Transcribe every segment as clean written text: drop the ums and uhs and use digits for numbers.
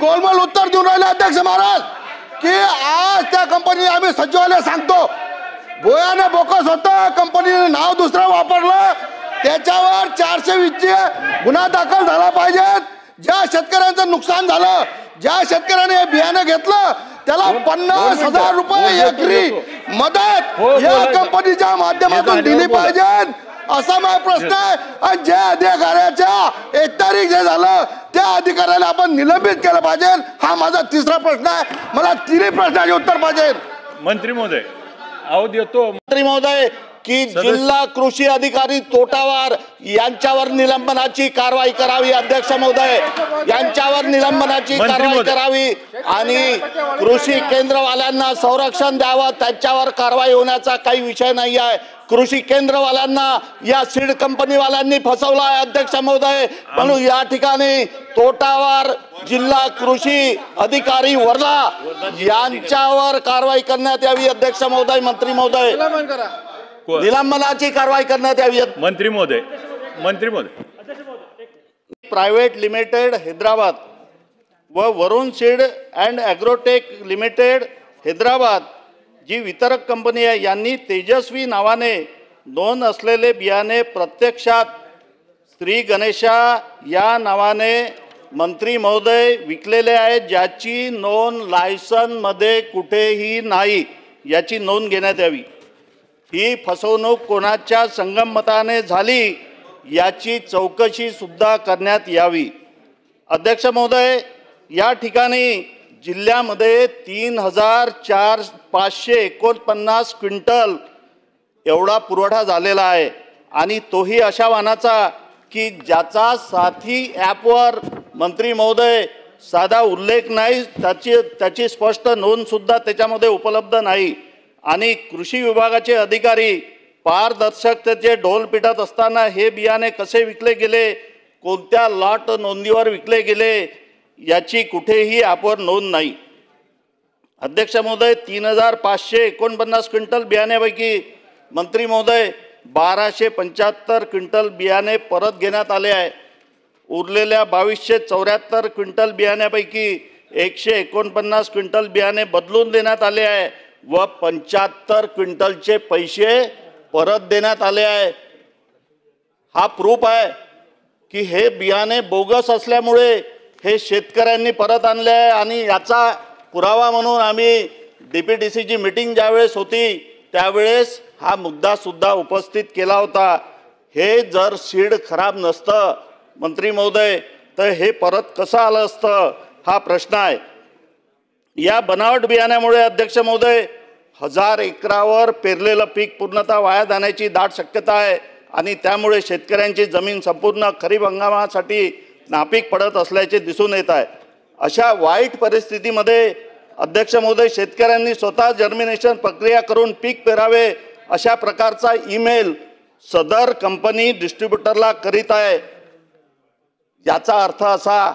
गोलमाल उत्तर देऊन राहिले अध्यक्ष महाराज की आज त्या कंपनीला आम्ही सचिवालय सांगतो भोयाने बोकस होतं, कंपनीने नाव दुसरं वापरलं, त्याच्यावर 420 गुन्हा दाखल झाला पाहिजे। ज्या शेतकऱ्यांचं नुकसान झालं, ज्या शेतकऱ्याने बियाणं घेतलं त्याला 50,000 रुपये एकरी मदत या कंपनीच्या माध्यमातून दिली पाहिजे असा माझा प्रश्न आहे। आणि ज्या अधिकाऱ्याच्या 1 तारीख जे झालं त्या अधिकाऱ्याला आपण निलंबित केलं पाहिजे हा माझा तिसरा प्रश्न आहे। मला तिन्ही प्रश्नाचे उत्तर पाहिजे। मंत्री महोदय अहो देतो मंत्री महोदय की जिल्हा कृषी अधिकारी तोटावार यांच्यावर निलंबनाची कारवाई करावी। अध्यक्ष महोदय यांच्यावर निलंबनाची कारवाई करावी आणि कृषी केंद्रवाल्यांना संरक्षण द्यावं, त्यांच्यावर कारवाई होण्याचा काही विषय नाही आहे। कृषी केंद्रवाल्यांना या सीड कंपनीवाल्यांनी फसवलं आहे अध्यक्ष महोदय, म्हणून या ठिकाणी तोटावार जिल्हा कृषी अधिकारी वर्धा यांच्यावर कारवाई करण्यात यावी अध्यक्ष महोदय। मंत्री महोदय निलंबनाची कारवाई करण्यात यावी। मंत्री महोदय प्रायव्हेट लिमिटेड हैदराबाद व Varun seed and agrotech limited Hyderabad जी वितरक कंपनी आहे यांनी तेजस्वी नावाने नोंद असलेले बियाणे प्रत्यक्षात श्री गणेशा या नावाने मंत्री महोदय विकलेले आहेत, ज्याची नोंद लायसनमध्ये कुठेही नाही, याची नोंद घेण्यात यावी। ही फसवणूक कोणाच्या संगमताने झाली याची चौकशी सुद्धा करण्यात यावी। अध्यक्ष महोदय या ठिकाणी जिल्ह्यामध्ये 3,549 क्विंटल एवढा पुरवठा झालेला आहे आणि तोही अशा वाहनाचा की ज्याचा साथी ॲपवर मंत्री महोदय साधा उल्लेख नाही, त्याची स्पष्ट नोंद सुद्धा त्याच्यामध्ये उपलब्ध नाही। आणि कृषी विभागाचे अधिकारी पारदर्शकतेचे ढोल पिटत असताना हे बियाणे कसे विकले गेले, कोणत्या लॉट नोंदीवर विकले गेले याची कुठेही ॲपवर नोंद नाही। अध्यक्ष महोदय 3,549 क्विंटल बियाण्यापैकी मंत्री महोदय 1,275 क्विंटल बियाणे परत घेण्यात आले आहे। उरलेल्या 2,274 क्विंटल बियाण्यापैकी 149 क्विंटल बियाणे बदलून देण्यात आले आहे व 75 क्विंटलचे पैसे परत देण्यात आले आहे। हा प्रूफ आहे की हे बियाणे बोगस असल्यामुळे हे शेतकऱ्यांनी परत आणले आहे आणि याचा पुरावा म्हणून आम्ही DPDCची मीटिंग ज्यावेळेस होती त्यावेळेस हा मुद्दा सुद्धा उपस्थित केला होता। हे जर सीड खराब नसतं मंत्री महोदय तर हे परत कसं आलं असतं हा प्रश्न आहे। या बनावट बियाण्यामुळे अध्यक्ष महोदय 1000 एकरावर पेरलेलं पीक पूर्णतः वाया जाण्याची दाट शक्यता आहे आणि त्यामुळे शेतकऱ्यांची जमीन संपूर्ण खरीप हंगामासाठी नापीक पडत असल्याचे दिसून येत आहे। अशा वाईट परिस्थितीमध्ये अध्यक्ष महोदय शेतकऱ्यांनी स्वतः जर्मिनेशन प्रक्रिया करून पीक पेरावे अशा प्रकारचा ईमेल सदर कंपनी डिस्ट्रीब्युटरला करीत आहे। याचा अर्थ असा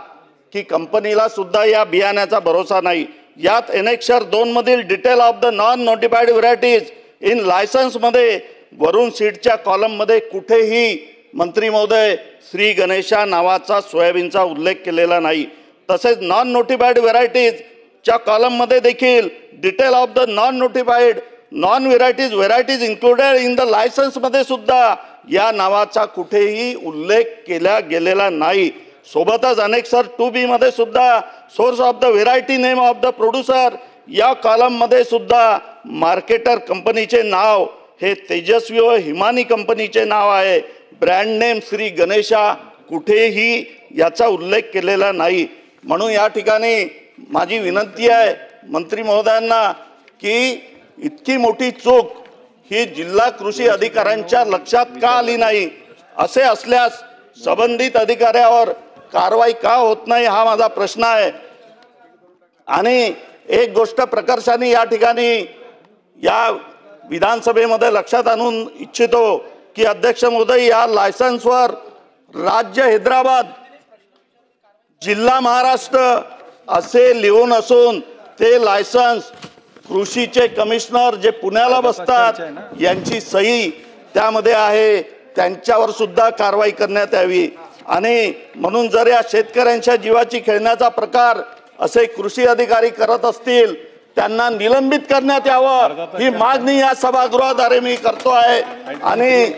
की कंपनीला सुद्धा या बियाण्याचा भरोसा नाही। यात एनेक्सर 2 मधील detail of the non notified varieties in licence मध्ये वरुण सीडच्या कॉलममध्ये कुठेही मंत्री महोदय श्री गणेशा नावाचा सोयाबीनचा उल्लेख केलेला नाही। तसेच नॉन नोटिफाईड व्हरायटीजच्या कॉलममध्ये देखील detail of the non notified non varieties included in the licence मध्ये सुद्धा या नावाचा कुठेही उल्लेख केला गेलेला नाही। सोबतच अनेक्सर 2B मध्ये सुद्धा source of the variety name of the producer या कॉलम मध्ये सुद्धा मार्केटर कंपनीचे नाव हे तेजस्वी व हिमानी कंपनीचे नाव आहे। ब्रँड नेम श्री गणेशा कुठेही याचा उल्लेख केलेला नाही। म्हणून या ठिकाणी माझी विनंती आहे मंत्री महोदयांना की इतकी मोठी चूक ही जिल्हा कृषी अधिकाऱ्यांच्या लक्षात का आली नाही, असे असल्यास संबंधित अधिकाऱ्यावर कारवाई का होत नाही हा माझा प्रश्न आहे। आणि एक गोष्ट प्रकर्षाने या ठिकाणी या विधानसभेमध्ये लक्षात आणून इच्छितो की अध्यक्ष महोदय या लायसन्सवर राज्य हैदराबाद जिल्हा महाराष्ट्र असे लिहून असून ते लायसन्स कृषीचे कमिशनर जे पुण्याला बसतात यांची सही त्यामध्ये आहे, त्यांच्यावर सुद्धा कारवाई करण्यात यावी। आणि म्हणून जर या शेतकऱ्यांच्या जीवाची खेळण्याचा प्रकार असे कृषी अधिकारी करत असतील त्यांना निलंबित करण्यात यावं ही मागणी या सभागृहाद्वारे मी करतो आहे। आणि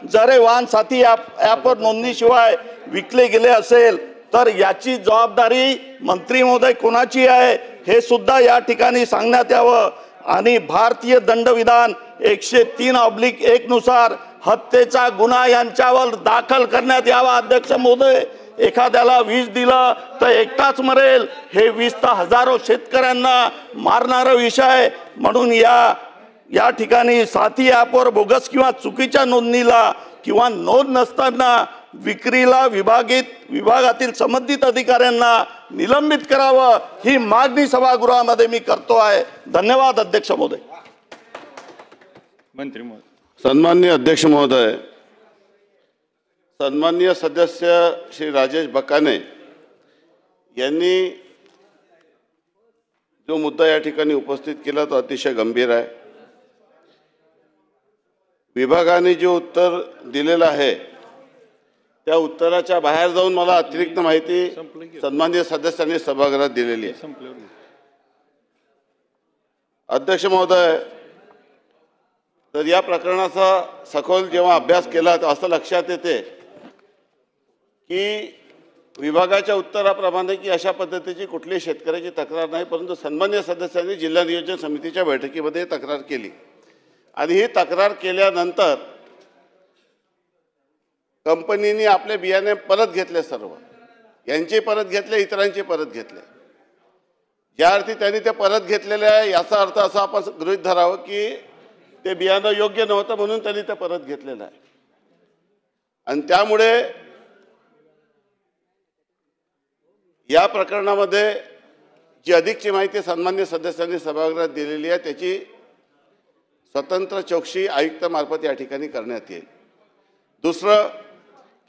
जर हे वाहन साथी ॲपवर नोंदणीशिवाय विकले गेले असेल तर याची जबाबदारी मंत्री महोदय कोणाची आहे हे सुद्धा या ठिकाणी सांगण्यात यावं। आणि भारतीय दंडविधान 103/1 नुसार हत्येचा गुन्हा यांच्यावर दाखल करण्यात यावा। अध्यक्ष महोदय, एखाद्याला विष दिलं तर एकटाच मरेल, हे विष तर हजारो शेतकऱ्यांना मारणारा विष आहे। म्हणून या ठिकाणी साथी ॲपवर बोगस किंवा चुकीच्या नोंदणीला किंवा नोंद नसताना विक्रीला विभागातील संबंधित अधिकाऱ्यांना निलंबित करावं ही मागणी सभागृहामध्ये मी करतो आहे। धन्यवाद अध्यक्ष महोदय। मंत्री महोदय। सन्माननीय अध्यक्ष महोदय, सन्माननीय सदस्य श्री राजेश बकाने यांनी जो मुद्दा या ठिकाणी उपस्थित केला तो अतिशय गंभीर आहे। विभागाने जे उत्तर दिलेलं आहे त्या उत्तराच्या बाहेर जाऊन मला अतिरिक्त माहिती सन्माननीय सदस्यांनी सभागृहात दिलेली आहे। अध्यक्ष महोदय, तर या प्रकरणाचा सखोल जेव्हा अभ्यास केला तर असं लक्षात येते की विभागाच्या उत्तराप्रमाणे की अशा पद्धतीची कुठलीही शेतकऱ्याची तक्रार नाही, परंतु सन्माननीय सदस्यांनी जिल्हा नियोजन समितीच्या बैठकीमध्ये तक्रार केली आणि ही तक्रार केल्यानंतर कंपनीने आपले बियाणे परत घेतले, सर्व यांचे परत घेतले, इतरांचे परत घेतले। ज्या अर्थी त्यांनी ते परत घेतलेले आहे याचा अर्थ असा आपण गृहीत धरावं की ते बियाणं योग्य नव्हतं म्हणून त्यांनी ते परत घेतलेलं आहे। आणि त्यामुळे या प्रकरणामध्ये जी अधिकची माहिती सन्माननीय सदस्यांनी सभागृहात दिलेली आहे त्याची स्वतंत्र चौकशी आयुक्तामार्फत या ठिकाणी करण्यात येईल। दुसरं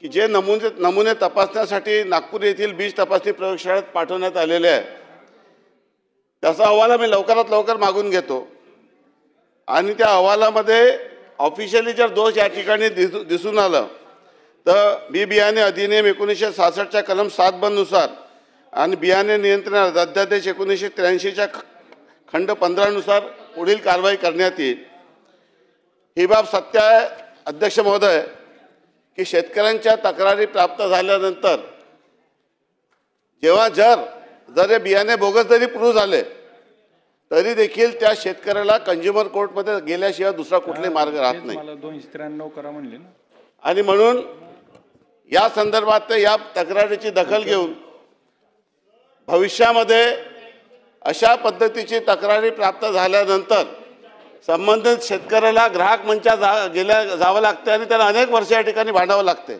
की जे नमुने तपासण्यासाठी नागपूर येथील बीज तपासणी प्रयोगशाळेत पाठवण्यात आलेले आहे त्याचा अहवाल मी लवकरात लवकर मागून घेतो आणि त्या अहवालामध्ये ऑफिशियली जर दोष या ठिकाणी दिसून आलं तर बियाणे अधिनियम 1966च्या कलम 7 नुसार आणि बियाणे नियंत्रण अध्यादेश 1983च्या खंड 15 नुसार पुढील कारवाई करण्यात येईल। ही बाब सत्य आहे अध्यक्ष महोदय की शेतकऱ्यांच्या तक्रारी प्राप्त झाल्यानंतर जेव्हा जर हे बियाणे बोगस जरी प्रूव्ह झाले तरी देखील त्या शेतकऱ्याला कंझ्युमर कोर्टमध्ये गेल्याशिवाय दुसरा कुठलाही मार्ग राहत नाही। मला 293 करा म्हणले ना। आणि म्हणून या संदर्भात ते या तक्रारीची दखल घेऊन भविष्यामध्ये अशा पद्धतीची तक्रारी प्राप्त झाल्यानंतर संबंधित शेतकऱ्याला ग्राहक मंचात जावं लागते आणि त्याला अनेक वर्ष या ठिकाणी भांडावं लागते।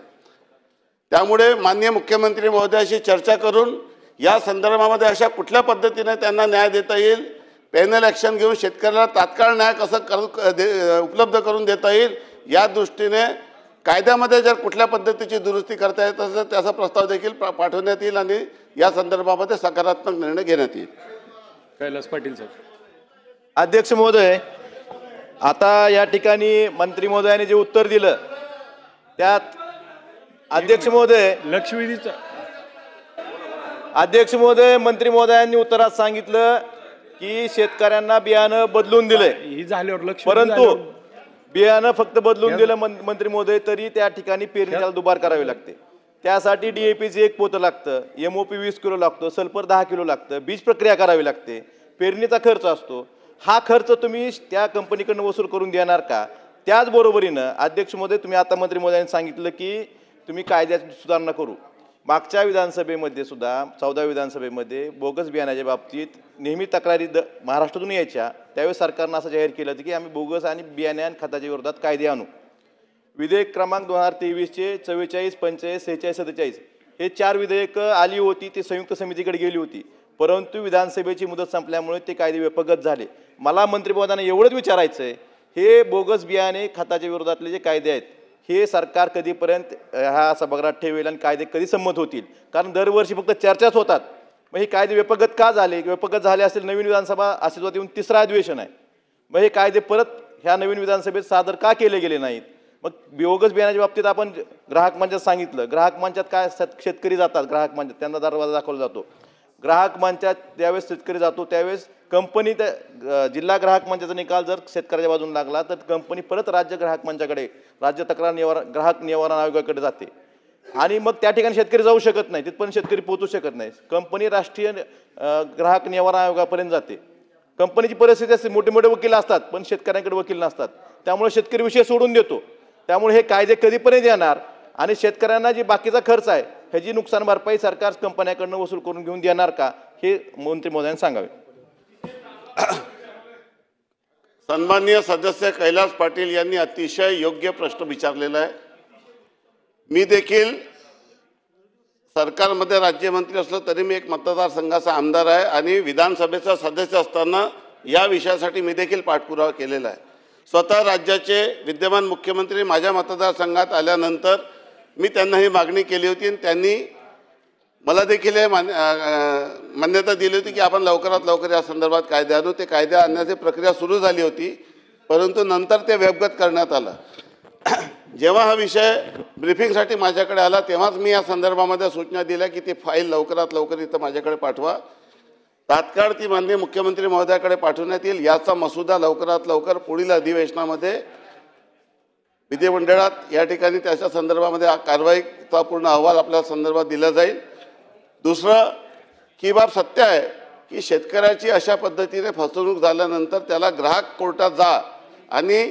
त्यामुळे माननीय मुख्यमंत्री महोदयाशी चर्चा करून या संदर्भामध्ये अशा कुठल्या पद्धतीने त्यांना न्याय देता येईल, पॅनल ॲक्शन घेऊन शेतकऱ्याला तात्काळ न्याय कसं उपलब्ध करून देता येईल या दृष्टीने कायद्यामध्ये जर कुठल्या पद्धतीची दुरुस्ती करता येत असेल त्याचा प्रस्ताव देखील पाठवण्यात येईल आणि या संदर्भामध्ये सकारात्मक निर्णय घेण्यात येईल। कैलास पाटील सर। अध्यक्ष महोदय, आता या ठिकाणी मंत्री महोदयाने जे उत्तर दिलं त्यात अध्यक्ष महोदय लक्षवेधीचा अध्यक्ष महोदय मंत्री महोदयांनी उत्तरात सांगितलं की शेतकऱ्यांना बियाणं बदलून दिलंय ही झाल्यावर लक्ष, परंतु बियाणं फक्त बदलून दिलं मंत्री महोदय तरी त्या ठिकाणी पेरणीला दुबार करावी लागते। त्यासाठी DAPचे 1 पोतं लागतं, MOP 20 किलो लागतो, सल्फर 10 किलो लागतं, बीज प्रक्रिया करावी लागते, पेरणीचा खर्च असतो। हा खर्च तुम्ही त्या कंपनीकडून वसूल करून देणार का? त्याचबरोबरीनं अध्यक्ष महोदय तुम्ही आता मंत्री महोदयांनी सांगितलं की तुम्ही कायद्यात सुधारणा करू। मागच्या विधानसभेमध्ये सुद्धा 14व्या विधानसभेमध्ये बोगस बियाण्याच्या बाबतीत नेहमी तक्रारी महाराष्ट्रातून यायच्या, त्यावेळेस सरकारनं असं जाहीर केलं होतं की आम्ही बोगस आणि बियाणे आणि खताच्या विरोधात कायदे आणू। विधेयक क्रमांक 2023चे 44, 45, 46, 47 हे 4 विधेयकं आली होती, ती संयुक्त समितीकडे गेली होती, परंतु विधानसभेची मुदत संपल्यामुळे ते कायदे व्यपगत झाले। मला मंत्री महोदयांना एवढंच विचारायचं आहे, हे बोगस बियाणे खताच्या विरोधातले जे कायदे आहेत हे सरकार कधीपर्यंत ह्या सभागृहात ठेवेल आणि कायदे कधी संमत होतील? कारण दरवर्षी फक्त चर्चाच होतात, मग हे कायदे व्यपगत का झाले? व्यपगत झाले असेल, नवीन विधानसभा अस्तित्वात येऊन 3रं अधिवेशन आहे, मग हे कायदे परत ह्या नवीन विधानसभेत सादर का केले गेले नाहीत? मग बोगस बियाण्याच्या बाबतीत आपण ग्राहक मंचात सांगितलं, ग्राहक मंचात काय शेतकरी जातात, ग्राहक मंचात त्यांना दरवाजा दाखवला जातो. ग्राहक मंचात ज्यावेळेस शेतकरी जातो त्यावेळेस कंपनी त्या जिल्हा ग्राहक मंचाचा निकाल जर शेतकऱ्याच्या बाजून लागला तर कंपनी परत राज्य ग्राहक मंचाकडे, राज्य तक्रार ग्राहक निवारण आयोगाकडे जाते आणि मग त्या ठिकाणी शेतकरी जाऊ शकत नाही, तिथपर्यंत शेतकरी पोहोचू शकत नाही. कंपनी राष्ट्रीय ग्राहक निवारण आयोगापर्यंत जाते. कंपनीची परिस्थिती असते, मोठे मोठे वकील असतात पण शेतकऱ्यांकडे वकील नसतात, त्यामुळे शेतकरी विषय सोडून देतो. त्यामुळे हे कायदे कधीपर्यंत येणार आणि शेतकऱ्यांना जी बाकीचा खर्च आहे ह्याची नुकसान भरपाई सरकार कंपन्याकडनं वसूल करून घेऊन देणार का, हे मंत्री महोदयांनी सांगावे. सन्माननीय सदस्य कैलास पाटील यांनी अतिशय योग्य प्रश्न विचारलेला आहे. मी देखील सरकारमध्ये राज्यमंत्री असलो तरी मी एक मतदारसंघाचा आमदार आहे आणि विधानसभेचा सदस्य असताना या विषयासाठी मी देखील पाठपुरावा केलेला आहे. स्वतः राज्याचे विद्यमान मुख्यमंत्री माझ्या मतदारसंघात आल्यानंतर मी त्यांना ही मागणी केली होती आणि त्यांनी मला देखील हे मान्यता दिली होती की आपण लवकरात लवकर या संदर्भात कायदे आणू. ते कायदे आणण्याची प्रक्रिया सुरू झाली होती, परंतु नंतर ते वेबगत करण्यात आलं. जेव्हा हा विषय ब्रीफिंगसाठी माझ्याकडे आला तेव्हाच मी या संदर्भामध्ये सूचना दिल्या की ती फाईल लवकरात लवकर इथं माझ्याकडे पाठवा. तात्काळ ती माननीय मुख्यमंत्री महोदयाकडे पाठवण्यात येईल. याचा मसुदा लवकरात लवकर पुढील अधिवेशनामध्ये विधिमंडळात या ठिकाणी त्याच्या संदर्भामध्ये कारवाईचा पूर्ण अहवाल आपल्या संदर्भात दिला जाईल. दुसरं की बाब सत्य आहे की शेतकऱ्याची अशा पद्धतीने फसवणूक झाल्यानंतर त्याला ग्राहक कोर्टात जा आणि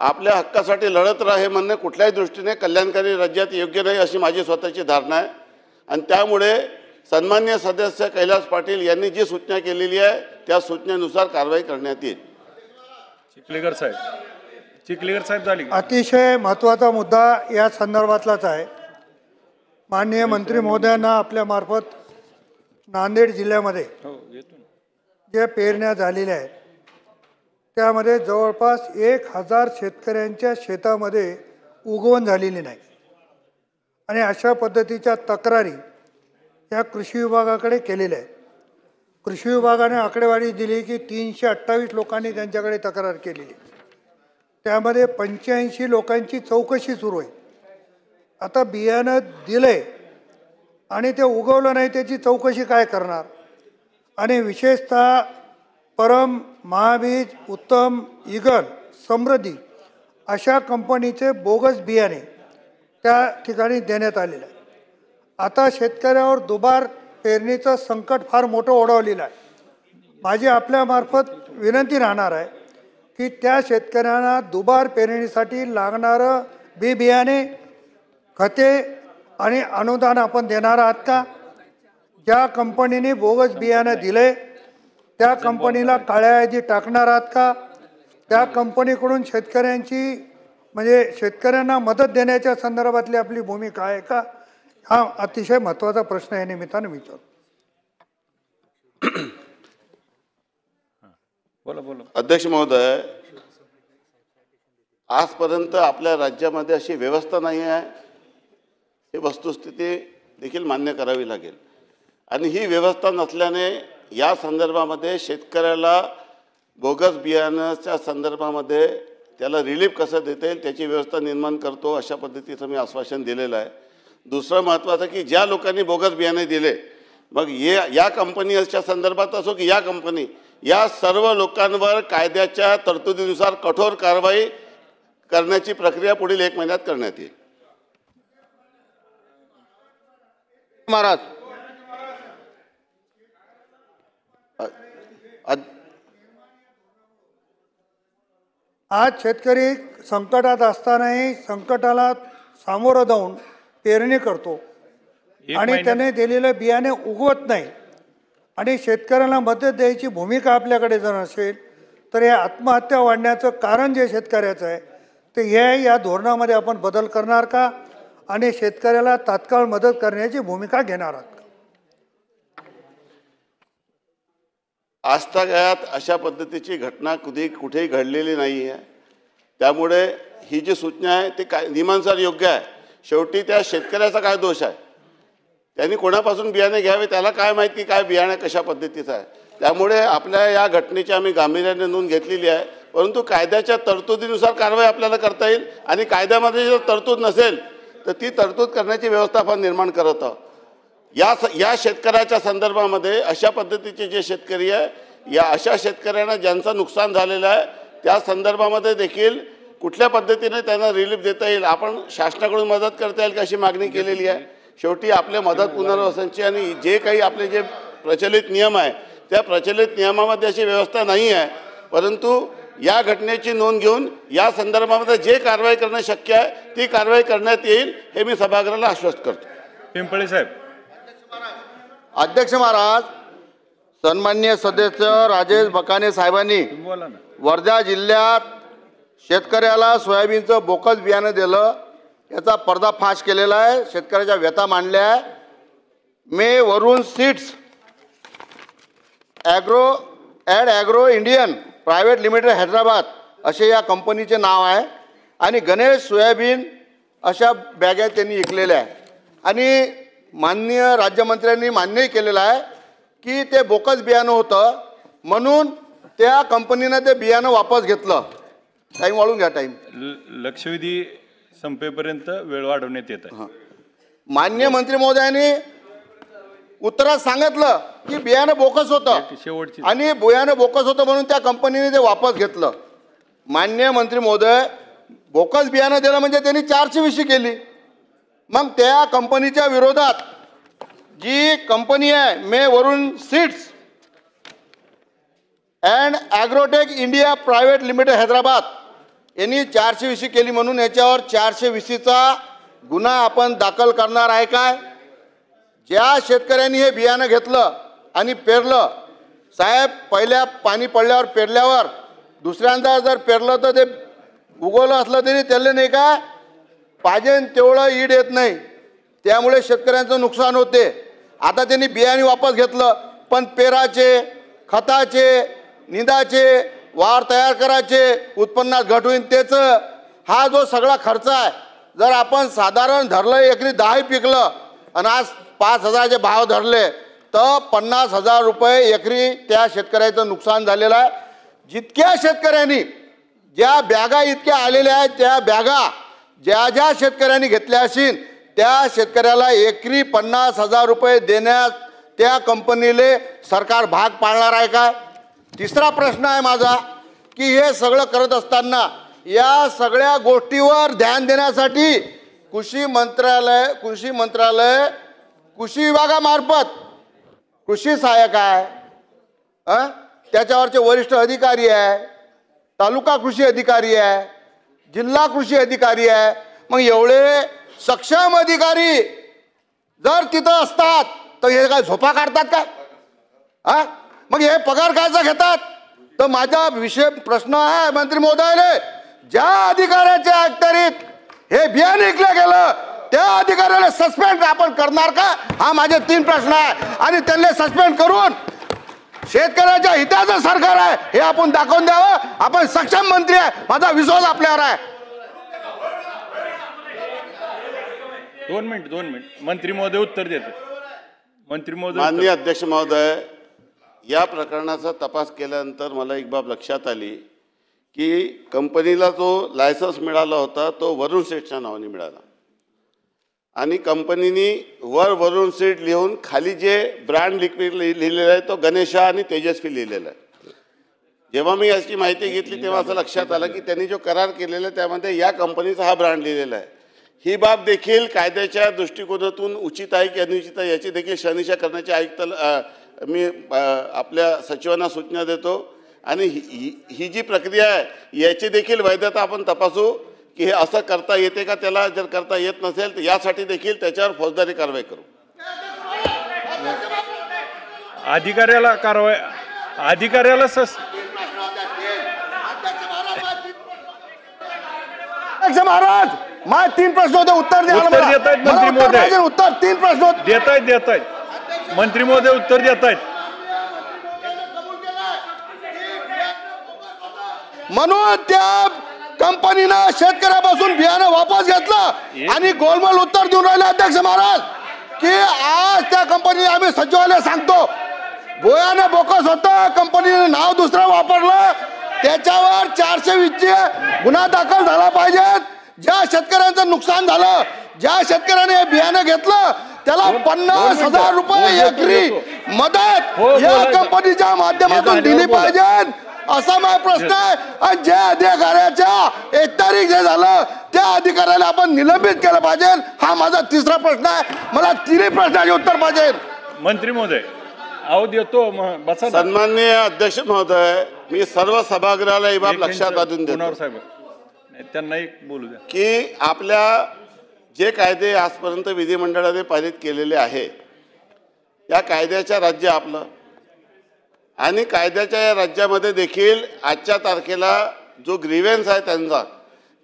आपल्या हक्कासाठी लढत राहा हे म्हणणे कुठल्याही दृष्टीने कल्याणकारी राज्यात योग्य नाही अशी माझी स्वतःची धारणा आहे. आणि त्यामुळे सन्माननीय सदस्य कैलास पाटील यांनी जी सूचना केलेली आहे त्या सूचनेनुसार कारवाई करण्यात येईल. चिखलीकर साहेब झाली. अतिशय महत्त्वाचा मुद्दा या संदर्भातलाच आहे. माननीय मंत्री महोदयांना आपल्या मार्फत नांदेड जिल्ह्यामध्ये ज्या पेरण्या झालेल्या आहेत त्यामध्ये जवळपास 1000 शेतकऱ्यांच्या शेतामध्ये उगवण झालेली नाही आणि अशा पद्धतीच्या तक्रारी या कृषी विभागाकडे केलेल्या आहेत. कृषी विभागाने आकडेवारी दिली की 328 लोकांनी त्यांच्याकडे तक्रार केलेली, त्यामध्ये 85 लोकांची चौकशी सुरू आहे. आता बियाणं दिलंय आणि ते उगवलं नाही त्याची चौकशी काय करणार. आणि विशेषतः परम, महाबीज, उत्तम, ईगल, समृद्धी अशा कंपनीचे बोगस बियाणे त्या ठिकाणी देण्यात आलेलं आहे. आता शेतकऱ्यावर दुबार पेरणीचं संकट फार मोठं ओढवलेलं आहे. माझी आपल्यामार्फत विनंती राहणार आहे की त्या शेतकऱ्यांना दुबार पेरणीसाठी लागणारं बी बियाणे, खते आणि अनुदान आपण देणार आहात का. ज्या कंपनीने बोगस बियाणं दिले त्या कंपनीला काळ्या यादी टाकणार आहात का. त्या कंपनीकडून शेतकऱ्यांची म्हणजे शेतकऱ्यांना मदत देण्याच्या संदर्भातली आपली भूमिका आहे का. हा अतिशय महत्त्वाचा प्रश्न या निमित्ताने विचारतो. बोला. अध्यक्ष महोदय, आजपर्यंत आपल्या राज्यामध्ये अशी व्यवस्था नाही आहे, ही वस्तुस्थिती देखील मान्य करावी लागेल. आणि ही व्यवस्था नसल्याने या संदर्भामध्ये शेतकऱ्याला बोगस बियाण्याच्या संदर्भामध्ये त्याला रिलीफ कसं देता येईल त्याची व्यवस्था निर्माण करतो अशा पद्धतीचं मी आश्वासन दिलेलं आहे. दुसरं महत्त्वाचं की ज्या लोकांनी बोगस बियाणे दिले, मग या कंपनीच्या संदर्भात असो की या कंपनी, या सर्व लोकांवर कायद्याच्या तरतुदीनुसार कठोर कारवाई करण्याची प्रक्रिया पुढील 1 महिन्यात करण्यात येईल. महाराज आज शेतकरी संकटात असतानाही संकटाला सामोरं जाऊन पेरणी करतो आणि त्याने दिलेलं बियाणे उगवत नाही आणि शेतकऱ्याला मदत द्यायची भूमिका आपल्याकडे जर असेल तर हे आत्महत्या वाढण्याचं कारण जे शेतकऱ्याचं आहे ते हे या धोरणामध्ये आपण बदल करणार का आणि शेतकऱ्याला तात्काळ मदत करण्याची भूमिका घेणार आहात का. आजतागायत अशा पद्धतीची घटना कुठेही घडलेली नाही आहे. त्यामुळे ही जी सूचना आहे ती नियमानुसार योग्य आहे. शेवटी त्या शेतकऱ्याचा काय दोष आहे, त्यांनी कोणापासून बियाणे घ्यावे, त्याला काय माहिती काय बियाणे कशा पद्धतीचं आहे. त्यामुळे आपल्या या घटनेची आम्ही गांभीर्याने नोंद घेतलेली आहे. परंतु कायद्याच्या तरतुदीनुसार कारवाई आपल्याला करता येईल आणि कायद्यामध्ये जर तरतूद नसेल तर ती तरतूद करण्याची व्यवस्था आपण निर्माण करत आहोत. या शेतकऱ्याच्या संदर्भामध्ये अशा पद्धतीचे जे शेतकरी आहे या अशा शेतकऱ्यांना ज्यांचं नुकसान झालेलं आहे त्या संदर्भामध्ये देखील कुठल्या पद्धतीने त्यांना रिलीफ देता येईल, आपण शासनाकडून मदत करता येईल का अशी मागणी केलेली आहे. शेवटी आपल्या मदत पुनर्वसनची आणि जे काही आपले जे प्रचलित नियम आहे त्या प्रचलित नियमामध्ये अशी व्यवस्था नाही आहे. परंतु या घटनेची नोंद घेऊन या संदर्भामध्ये जे कारवाई करणं शक्य आहे ती कारवाई करण्यात येईल हे मी सभागृहाला आश्वस्त करतो. पिंपळे साहेब. अध्यक्ष महाराज, सन्माननीय सदस्य राजेश बकाने साहेबांनी बोला ना. वर्धा जिल्ह्यात शेतकऱ्याला सोयाबीनचं बोकस बियाणं दिलं याचा पर्दाफाश केलेला आहे. शेतकऱ्याच्या व्यथा मांडल्या आहे. मे Varun seeds agro Indian private limited Hyderabad असे या कंपनीचे नाव आहे आणि गणेश सोयाबीन अशा बॅगा त्यांनी विकलेल्या आहे आणि माननीय राज्यमंत्र्यांनी मान्यही केलेलं आहे की ते बोकस बियाणं होतं म्हणून त्या कंपनीनं ते बियाणं वापस घेतलं. टाईम वाढून घ्या. टाईम लक्षवेधी संपेपर्यंत वेळ वाढवण्यात येत आहे. मान्य मंत्री महोदयांनी उत्तरात सांगितलं की बियाणं बोकस होतं शेवटची आणि बियाणं बोकस होतं म्हणून त्या कंपनीने ते वापस घेतलं. मान्य मंत्री महोदय, बोकस बियाणं दिलं म्हणजे त्यांनी 420 केली. मग त्या कंपनीच्या विरोधात जी कंपनी आहे मे Varun seeds and agrotech India private limited Hyderabad यांनी 420 केली म्हणून याच्यावर 420चा गुन्हा आपण दाखल करणार आहे काय? ज्या शेतकऱ्यांनी हे बियाणं घेतलं आणि पेरलं, साहेब पहिल्या पाणी पडल्यावर पेरल्यावर दुसऱ्यांदा जर पेरलं तर ते उगवलं असलं तरी त्याला नाही का पाहिजे तेवढं ईड येत नाही, त्यामुळे शेतकऱ्यांचं नुकसान होते. आता त्यांनी बियाणे वापस घेतलं पण पेराचे, खताचे, निंदाचे, वार तयार करायचे, उत्पन्नात घट होईल त्याचं हा जो सगळा खर्च आहे जर आपण साधारण धरलं एकरी 10 पिकलं आणि आज 5,000चे भाव धरले तर 50,000 रुपये एकरी त्या शेतकऱ्याचं नुकसान झालेलं आहे. जितक्या शेतकऱ्यांनी ज्या बॅगा इतक्या आलेल्या आहेत त्या बॅगा ज्या शेतकऱ्यांनी घेतल्या असतील त्या शेतकऱ्याला एकरी 50,000 रुपये देण्यास त्या कंपनीले सरकार भाग पाडणार आहे काय? तिसरा प्रश्न आहे माझा की हे सगळं करत असताना या सगळ्या गोष्टीवर ध्यान देण्यासाठी कृषी मंत्रालय कृषी विभागामार्फत कृषी सहाय्यक आहे, त्याच्यावरचे वरिष्ठ अधिकारी आहे, तालुका कृषी अधिकारी आहे, जिल्हा कृषी अधिकारी आहे. मग एवढे सक्षम अधिकारी जर तिथं असतात तर हे काय झोपा काढतात का? मग हे पगार कायचा घेतात? तर माझा प्रश्न आहे मंत्री महोदयाले, ज्या अधिकाऱ्याच्या अखत्यारीत हे बियाणे विकलं गेलं त्या अधिकाऱ्याला सस्पेंड आपण करणार का? हा माझे 3 प्रश्न आहे आणि त्यांना सस्पेंड करून शेतकऱ्याच्या हिताचं सरकार आहे हे आपण दाखवून द्यावं. आपण सक्षम मंत्री आहे, माझा विश्वास आपल्यावर आहे. 2 मिनिट मंत्री महोदय उत्तर देते. मंत्री महोदय. माननीय अध्यक्ष महोदय, या प्रकरणाचा तपास केल्यानंतर मला एक बाब लक्षात आली की कंपनीला जो लायसन्स मिळाला होता तो वरुण सीड्सच्या नावाने मिळाला आणि कंपनीने वरुण सीड लिहून खाली जे ब्रँड लिहिलेलं आहे तो गणेशा आणि तेजस्वी लिहिलेला आहे. जेव्हा मी याची माहिती घेतली तेव्हा असं लक्षात आलं की त्यांनी जो करार केलेला आहे त्यामध्ये या कंपनीचा हा ब्रँड लिहिलेला आहे. ही बाब देखील कायद्याच्या दृष्टिकोनातून उचित आहे की अनुचित आहे याची देखील शहानिशा करण्याची आयुक्त मी आपल्या सचिवांना सूचना देतो आणि ही जी प्रक्रिया आहे याची देखील वैधता आपण तपासू की हे असं करता येते का. त्याला जर करता येत नसेल तर यासाठी देखील त्याच्यावर फौजदारी कारवाई करू. अधिकाऱ्याला महाराज माझे 3 प्रश्न होते, उत्तर द्या. उत्तर देत आहेत मंत्री महोदय. उत्तर 3 प्रश्न देत आहेत मंत्री महोदय उत्तर देत आहेत. म्हणून त्या कंपनीनं शेतकऱ्यापासून बियाणं वापस घेतलं आणि गोलमाल उत्तर देऊन राहिले. अध्यक्ष महाराज की आज त्या कंपनी आम्ही सचिवालय सांगतो बियाणं बोकस होतं, कंपनीने नाव दुसरं वापरलं त्याच्यावर 420 गुन्हा दाखल झाला पाहिजे. ज्या शेतकऱ्यांचं नुकसान झालं, ज्या शेतकऱ्याने हे बियाणं घेतलं त्याला 50,000 रुपये एकरी मदत या कंपनीच्या माध्यमातून दिली पाहिजे असा माझा प्रश्न आहे. आणि ज्या अधिकाऱ्याच्या 1 तारीख जे झालं त्या अधिकाऱ्याला आपण निलंबित केलं पाहिजे. हा माझा तिसरा प्रश्न आहे. मला तिन्ही प्रश्नाचे उत्तर पाहिजे. मंत्री महोदय अहो देतो बसा. सन्माननीय अध्यक्ष महोदय, मी सर्व सभागृहाला ही बाब लक्षात आणून देतो साहेब त्यांना एक बोलू द्या की आपल्या जे कायदे आजपर्यंत विधिमंडळाने पारित केलेले आहे या कायद्याच्या राज्य आपलं आणि कायद्याच्या या राज्यामध्ये देखील आजच्या तारखेला जो ग्रीव्हन्स आहे त्यांचा,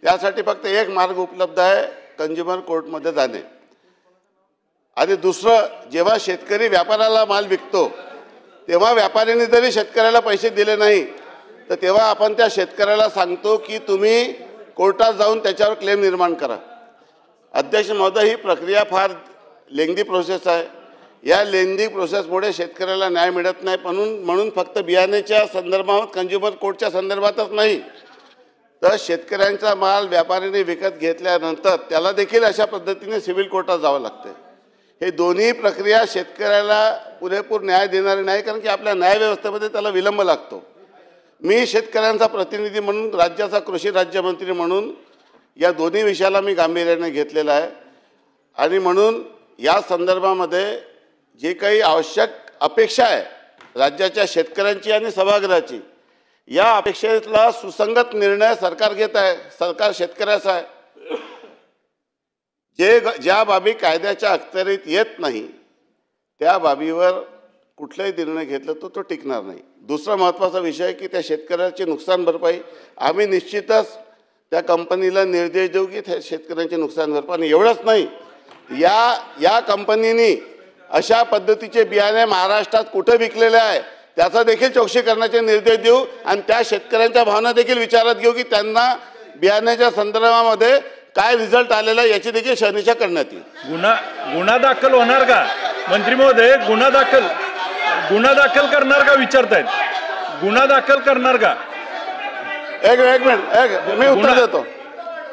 त्यासाठी फक्त एक मार्ग उपलब्ध आहे, कंझ्युमर कोर्टमध्ये जाणे. आणि दुसरं, जेव्हा शेतकरी व्यापाऱ्याला माल विकतो तेव्हा व्यापाऱ्याने जरी शेतकऱ्याला पैसे दिले नाही तर तेव्हा आपण त्या शेतकऱ्याला सांगतो की तुम्ही कोर्टात जाऊन त्याच्यावर क्लेम निर्माण करा. अध्यक्ष महोदय, ही प्रक्रिया फार लेंदी प्रोसेस आहे. या लेंदी प्रोसेसमुळे शेतकऱ्याला न्याय मिळत नाही. म्हणून फक्त बियाण्याच्या संदर्भात कंझ्युमर कोर्टच्या संदर्भातच नाही तर शेतकऱ्यांचा माल व्यापाऱ्याने विकत घेतल्यानंतर त्याला देखील अशा पद्धतीने सिव्हिल कोर्टात जावं लागते. हे दोन्ही प्रक्रिया शेतकऱ्याला पुरेपूर न्याय देणारी नाही, कारण की आपल्या न्यायव्यवस्थेमध्ये त्याला विलंब लागतो. मी शेतकऱ्यांचा प्रतिनिधी म्हणून, राज्याचा कृषी राज्यमंत्री म्हणून या दोन्ही विषयाला मी गांभीर्याने घेतलेला आहे. आणि म्हणून या संदर्भामध्ये जे काही आवश्यक अपेक्षा आहे राज्याच्या शेतकऱ्यांची आणि सभागृहाची, या अपेक्षेला सुसंगत निर्णय सरकार घेत आहे. सरकार शेतकऱ्याचा आहे. ज्या बाबी कायद्याच्या अखत्यारीत येत नाही त्या बाबीवर कुठलाही निर्णय घेतला तर तो टिकणार नाही. दुसरा महत्त्वाचा विषय की त्या शेतकऱ्याची नुकसान भरपाई आम्ही निश्चितच त्या कंपनीला निर्देश देऊ की त्या शेतकऱ्यांची नुकसान भरपाई. एवढंच नाही, या कंपनीने अशा पद्धतीचे बियाणे महाराष्ट्रात कुठे विकलेले आहे त्याचा देखील चौकशी करण्याचे निर्देश देऊ आणि त्या शेतकऱ्यांच्या भावना देखील विचारात घेऊ की त्यांना बियाण्याच्या संदर्भामध्ये काय रिझल्ट आलेला याची देखील शहानिशा करण्यात येईल. गुन्हा दाखल होणार का मंत्री महोदय? गुन्हा दाखल करणार का विचारतायत? गुन्हा दाखल करणार का? एक मिनिट मी उत्तर देतो.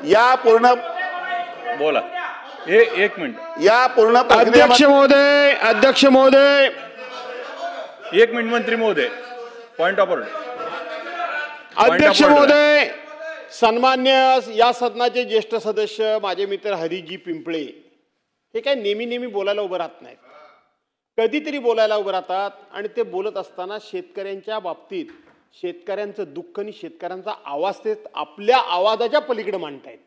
या पूर्ण बोला एक मिनिट. या पूर्ण अध्यक्ष महोदय एक मिनिट मंत्री महोदय, पॉइंट ऑफ ऑर्डर. अध्यक्ष महोदय, सन्मान्य या सदनाचे ज्येष्ठ सदस्य माझे मित्र हरिजी पिंपळे हे काय नेहमी बोलायला उभं राहत नाहीत. कधीतरी बोलायला उभं राहतात आणि ते बोलत असताना शेतकऱ्यांच्या बाबतीत शेतकऱ्यांचं दुःख आणि शेतकऱ्यांचा आवाज ते आपल्या आवाजाच्या पलीकडे मांडतायत.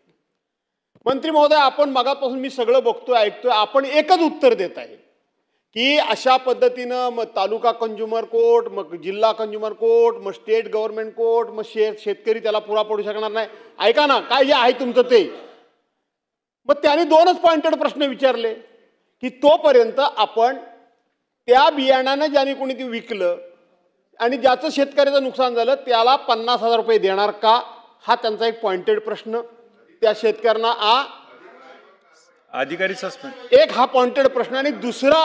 मंत्री महोदय, आपण मगापासून मी सगळं बघतोय ऐकतोय, आपण एकच उत्तर देत आहे की अशा पद्धतीनं मग तालुका कंझ्युमर कोर्ट, मग जिल्हा कंझ्युमर कोर्ट, मग स्टेट गव्हर्नमेंट कोर्ट, मग शेतकरी त्याला पुरा पडू शकणार नाही. ऐका ना, काय जे आहे तुमचं ते. मग त्याने 2च पॉइंटेड प्रश्न विचारले की तोपर्यंत आपण त्या बियाण्यानं ज्याने कोणी ते विकलं आणि ज्याचं शेतकऱ्याचं नुकसान झालं त्याला 50,000 रुपये देणार का, हा त्यांचा एक पॉइंटेड प्रश्न. त्या शेतकऱ्यांना अधिकारी सस्पेंड, एक हा पॉइंटेड प्रश्न. आणि दुसरा,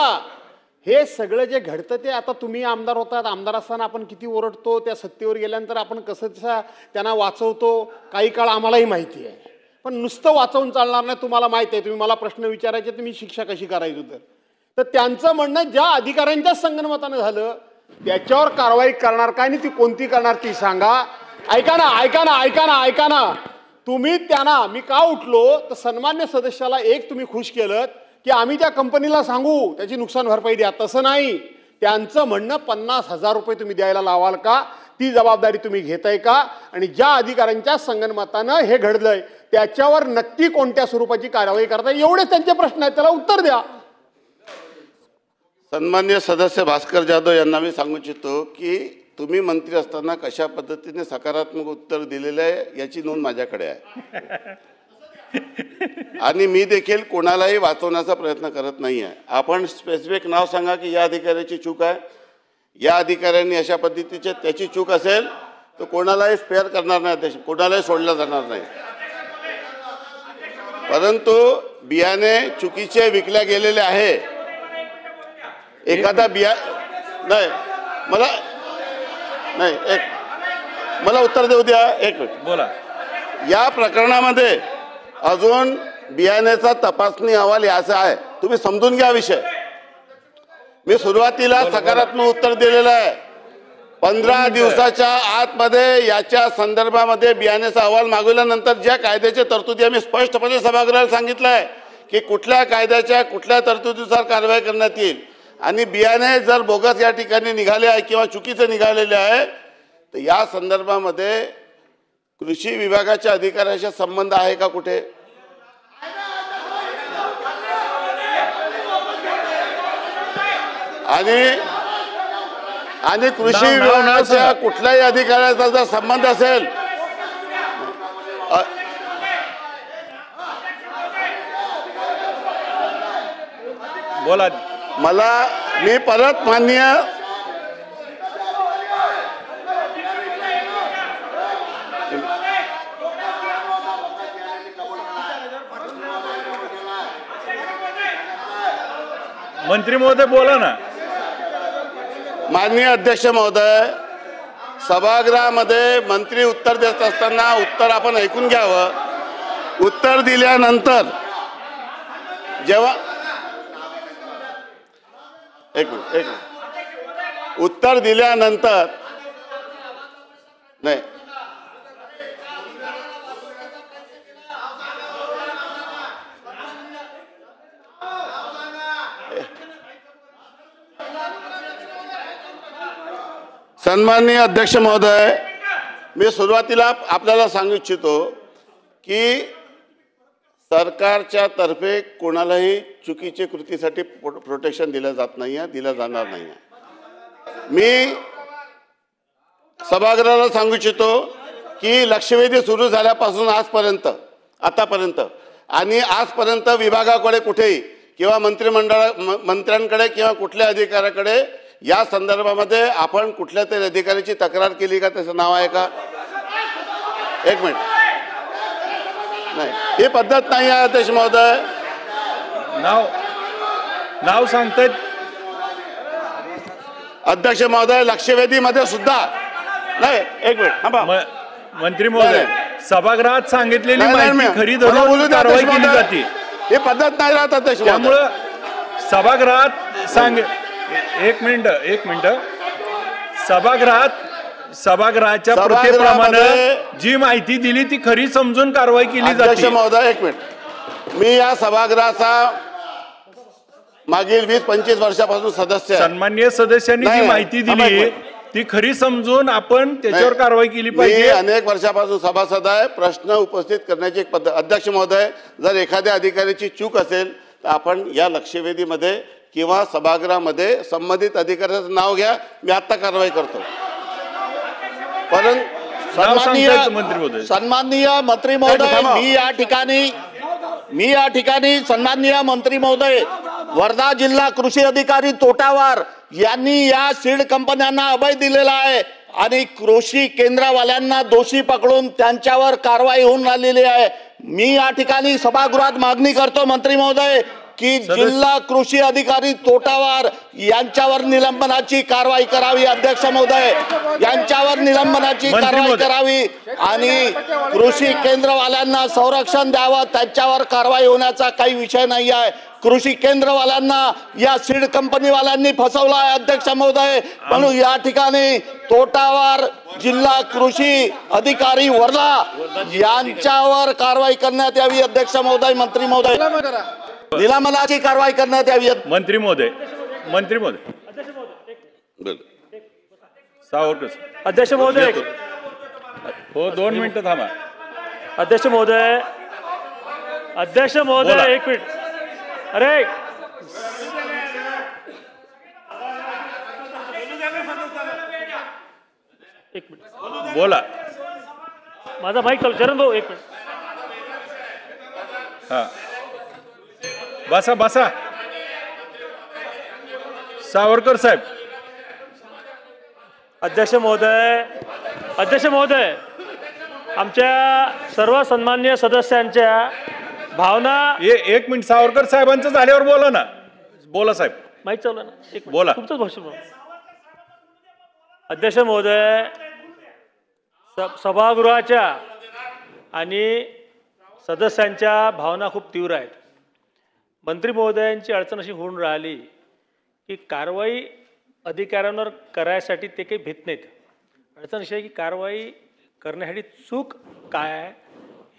हे सगळं जे घडतं ते आता तुम्ही आमदार होतात, आमदार असताना आपण किती ओरडतो, त्या सत्तेवर गेल्यानंतर आपण कसं त्यांना वाचवतो काही काळ आम्हालाही माहिती आहे. पण नुसतं वाचवून चालणार नाही. तुम्हाला माहिती आहे, तुम्ही मला प्रश्न विचारायचे तर मी शिक्षा कशी करायची तर त्यांचं म्हणणं ज्या अधिकाऱ्यांच्या संगनमतानं झालं त्याच्यावर कारवाई करणार काय आणि ती कोणती करणार ती सांगा. ऐका ना तुम्ही त्यांना, मी का उठलो तर सन्मान्य सदस्याला एक तुम्ही खुश केलं की आम्ही त्या कंपनीला सांगू त्याची नुकसान भरपाई द्या. तसं नाही, त्यांचं म्हणणं 50,000 रुपये तुम्ही द्यायला लावाल का, ती जबाबदारी तुम्ही घेताय का, आणि ज्या अधिकाऱ्यांच्या संगनमतानं हे घडलंय त्याच्यावर नक्की कोणत्या स्वरूपाची कारवाई करताय, एवढेच त्यांचे प्रश्न आहेत, त्याला उत्तर द्या. सन्मान्य सदस्य भास्कर जाधव यांना मी सांगू इच्छितो की तुम्ही मंत्री असताना कशा पद्धतीने सकारात्मक उत्तर दिलेलं आहे याची नोंद माझ्याकडे आहे. आणि मी देखील कोणालाही वाचवण्याचा प्रयत्न करत नाही आहे. आपण स्पेसिफिक नाव सांगा की या अधिकाऱ्याची चूक आहे, या अधिकाऱ्यांनी अशा पद्धतीचे त्याची चूक असेल तर कोणालाही स्पेअर करणार नाही, कोणालाही सोडलं जाणार नाही. परंतु बियाणे चुकीचे विकल्या गेलेले आहे. एखादा नाही मला नाही मला उत्तर देऊ द्या एक मिनिट. बोला. या प्रकरणामध्ये अजून बियाण्याचा तपासणी अहवाल याचा आहे, तुम्ही समजून घ्या विषय. मी सुरुवातीला सकारात्मक उत्तर दिलेलं आहे. 15 दिवसाच्या आतमध्ये याच्या संदर्भामध्ये बियाण्याचा अहवाल मागवल्यानंतर ज्या कायद्याच्या तरतुदी आम्ही स्पष्टपणे सभागृहाला सांगितलं आहे की कुठल्या कायद्याच्या कुठल्या तरतुदीनुसार कारवाई करण्यात येईल. आणि बियाणे जर बोगस या ठिकाणी निघाले आहे किंवा चुकीचे निघालेले आहे तर या संदर्भामध्ये कृषी विभागाच्या अधिकाऱ्याशी संबंध आहे का कुठे? आणि कृषी विभागाच्या कुठल्याही अधिकाऱ्याचा जर संबंध असेल बोला. मी परत माननीय मंत्री महोदय बोला ना. माननीय अध्यक्ष महोदय, सभागृहामध्ये मंत्री उत्तर देत असताना उत्तर आपण ऐकून घ्यावं. उत्तर दिल्यानंतर जेव्हा एक मिनिट उत्तर दिल्यानंतर नाही सन्माननीय अध्यक्ष महोदय, मी सुरुवातीला आपल्याला सांगू इच्छितो की सरकारच्या तर्फे कोणालाही चुकीच्या कृतीसाठी प्रोटेक्शन दिलं जात नाही आहे, दिलं जाणार नाही आहे. मी सभागृहाला सांगू इच्छितो की लक्षवेधी सुरू झाल्यापासून आतापर्यंत आणि आजपर्यंत विभागाकडे कुठेही किंवा मंत्र्यांकडे किंवा कुठल्या अधिकाऱ्याकडे या संदर्भामध्ये आपण कुठल्या तरी अधिकाऱ्याची तक्रार केली का? त्याचं नाव आहे का? एक मिनिट. नाही, ही पद्धत नाही आहे अध्यक्ष महोदय. नाव सांगतायत अध्यक्ष महोदय. लक्षवेधीमध्ये सुद्धा नाही. एक मिनिट. मंत्री महोदय, सभागृहात सांगितलेली माहिती खरी धरून कारवाई केली जाते. ही पद्धत नाही राहत अध्यक्ष. त्यामुळं सभागृहात एक मिनिट सभागृहाच्या प्रथेप्रमाणे जी माहिती दिली ती खरी समजून कारवाई केली जाते. अध्यक्ष महोदय एक मिनिट. मी या सभागृहाचा मागील 20-25 वर्षापासून सदस्य आहे. सन्माननीय सदस्यांनी जी माहिती दिली ती खरी समजून आपण त्याच्यावर कारवाई केली पाहिजे. अनेक वर्षापासून सभासद आहे. प्रश्न उपस्थित करण्याची एक पद्धत. अध्यक्ष महोदय, जर एखाद्या अधिकाऱ्याची चूक असेल तर आपण या लक्षवेधीमध्ये किंवा सभागृहामध्ये संबंधित अधिकाऱ्याचं नाव घ्या. मी आता कारवाई करतो. सन्माननीय मंत्री महोदय, मी या ठिकाणी सन्माननीय मंत्री महोदय, वर्धा जिल्हा कृषी अधिकारी तोटावार यांनी या सीड कंपन्यांना अभय दिलेला आहे आणि कृषी केंद्रवाल्यांना दोषी पकडून त्यांच्यावर कारवाई होऊन राहिलेली आहे. मी या ठिकाणी सभागृहात मागणी करतो मंत्री महोदय की जिल्हा कृषी अधिकारी तोटावार यांच्यावर निलंबनाची कारवाई करावी. अध्यक्ष महोदय, यांच्यावर निलंबनाची कारवाई करावी आणि कृषी केंद्रवाल्यांना संरक्षण द्यावं. त्यांच्यावर कारवाई होण्याचा काही विषय नाही आहे. कृषी केंद्रवाल्यांना या सीड कंपनीवाल्यांनी फसवलं आहे अध्यक्ष महोदय. म्हणून या ठिकाणी तोटावार जिल्हा कृषी अधिकारी वर्धा यांच्यावर कारवाई करण्यात यावी. अध्यक्ष महोदय, मंत्री महोदय, निलंबनाची कारवाई करण्यात यावी. मंत्री महोदय सावरकर. अध्यक्ष महोदय हो 2 मिनिटं थांबा. अध्यक्ष महोदय एक मिनिट. अरे एक मिनिट बोला. माझा माईक चालू. चरण भाऊ एक मिनिट. हा बसा. सावरकर साहेब. अध्यक्ष महोदय आमच्या सर्व सन्माननीय सदस्यांच्या भावना. एक मिनिट. सावरकर साहेबांचं झाल्यावर बोला ना. बोला साहेब. माईक चालू आहे ना. एक बोला. तुमचंच भाषण. अध्यक्ष महोदय, सभागृहाच्या आणि सदस्यांच्या भावना खूप तीव्र आहेत. मंत्री महोदयांची अडचण अशी होऊन राहिली की कारवाई अधिकाऱ्यांवर करायसाठी ते काही भीत नाहीत. अडचण अशी आहे की कारवाई करण्यासाठी चूक काय आहे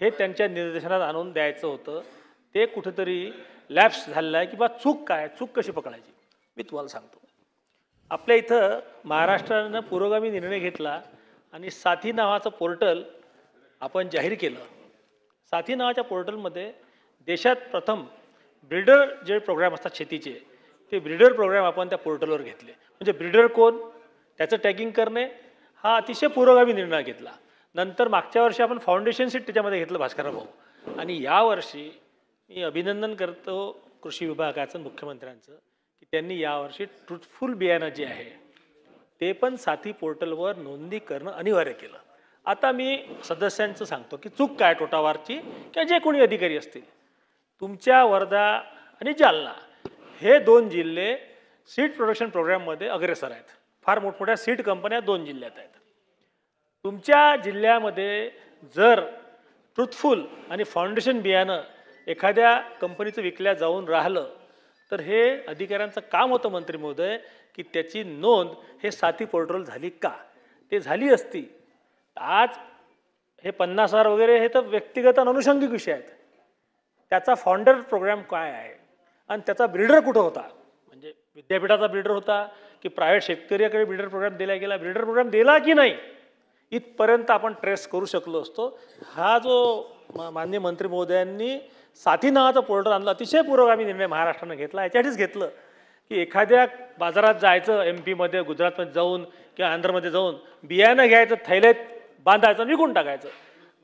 हे त्यांच्या निर्देशनात आणून द्यायचं होतं. ते कुठेतरी लॅप्स झालेलं आहे की बा चूक काय, चूक कशी पकडायची. मी तुम्हाला सांगतो, आपल्या इथं महाराष्ट्रानं पुरोगामी निर्णय घेतला आणि साथी नावाचं पोर्टल आपण जाहीर केलं. साथी नावाच्या पोर्टलमध्ये देशात प्रथम ब्रीडर जे प्रोग्राम असतात शेतीचे, ते ब्रीडर प्रोग्राम आपण त्या पोर्टलवर घेतले. म्हणजे ब्रीडर कोण, त्याचं टॅगिंग करणे हा अतिशय पुरोगामी निर्णय घेतला. नंतर मागच्या वर्षी आपण फाउंडेशन सीट त्याच्यामध्ये घेतलं भास्करराव भाऊ. आणि यावर्षी मी अभिनंदन करतो कृषी विभागाचं, मुख्यमंत्र्यांचं, की त्यांनी यावर्षी ट्रुथफुल बियाणं जे आहे ते पण साथी पोर्टलवर नोंदणी करणं अनिवार्य केलं. आता मी सदस्यांचं सांगतो की चूक काय टोटावारची किंवा जे कोणी अधिकारी असतील. तुमच्या वर्धा आणि जालना हे 2 जिल्हे सीड प्रोडक्शन प्रोग्राममध्ये अग्रेसर आहेत. फार मोठमोठ्या सीड कंपन्या 2 जिल्ह्यात आहेत. तुमच्या जिल्ह्यामध्ये जर ट्रुथफुल आणि फाउंडेशन बियाणं एखाद्या कंपनीचं विकल्या जाऊन राहिलं तर हे अधिकाऱ्यांचं काम होतं मंत्री महोदय की त्याची नोंद हे साथी पोर्टल झाली का. ते झाली असती आज हे 50,000 वगैरे हे तर व्यक्तिगत आणि अनुषंगिक विषय आहेत. त्याचा फाउंडर प्रोग्राम काय आहे आणि त्याचा ब्रीडर कुठं होता, म्हणजे विद्यापीठाचा ब्रीडर होता की प्रायव्हेट शेतकऱ्याकडे ब्रीडर प्रोग्राम दिला गेला, ब्रीडर प्रोग्राम दिला की नाही, इथपर्यंत आपण ट्रेस करू शकलो असतो. हा जो माननीय मंत्री महोदयांनी साथी नावाचा पोर्टल आणला, अतिशय पुरोगामी निर्णय महाराष्ट्रानं घेतला. याच्यासाठीच घेतलं की एखाद्या बाजारात जायचं, MP मध्ये, गुजरातमध्ये जाऊन किंवा आंध्रमध्ये जाऊन बियाणं घ्यायचं, थैल्यात बांधायचं, विकून टाकायचं.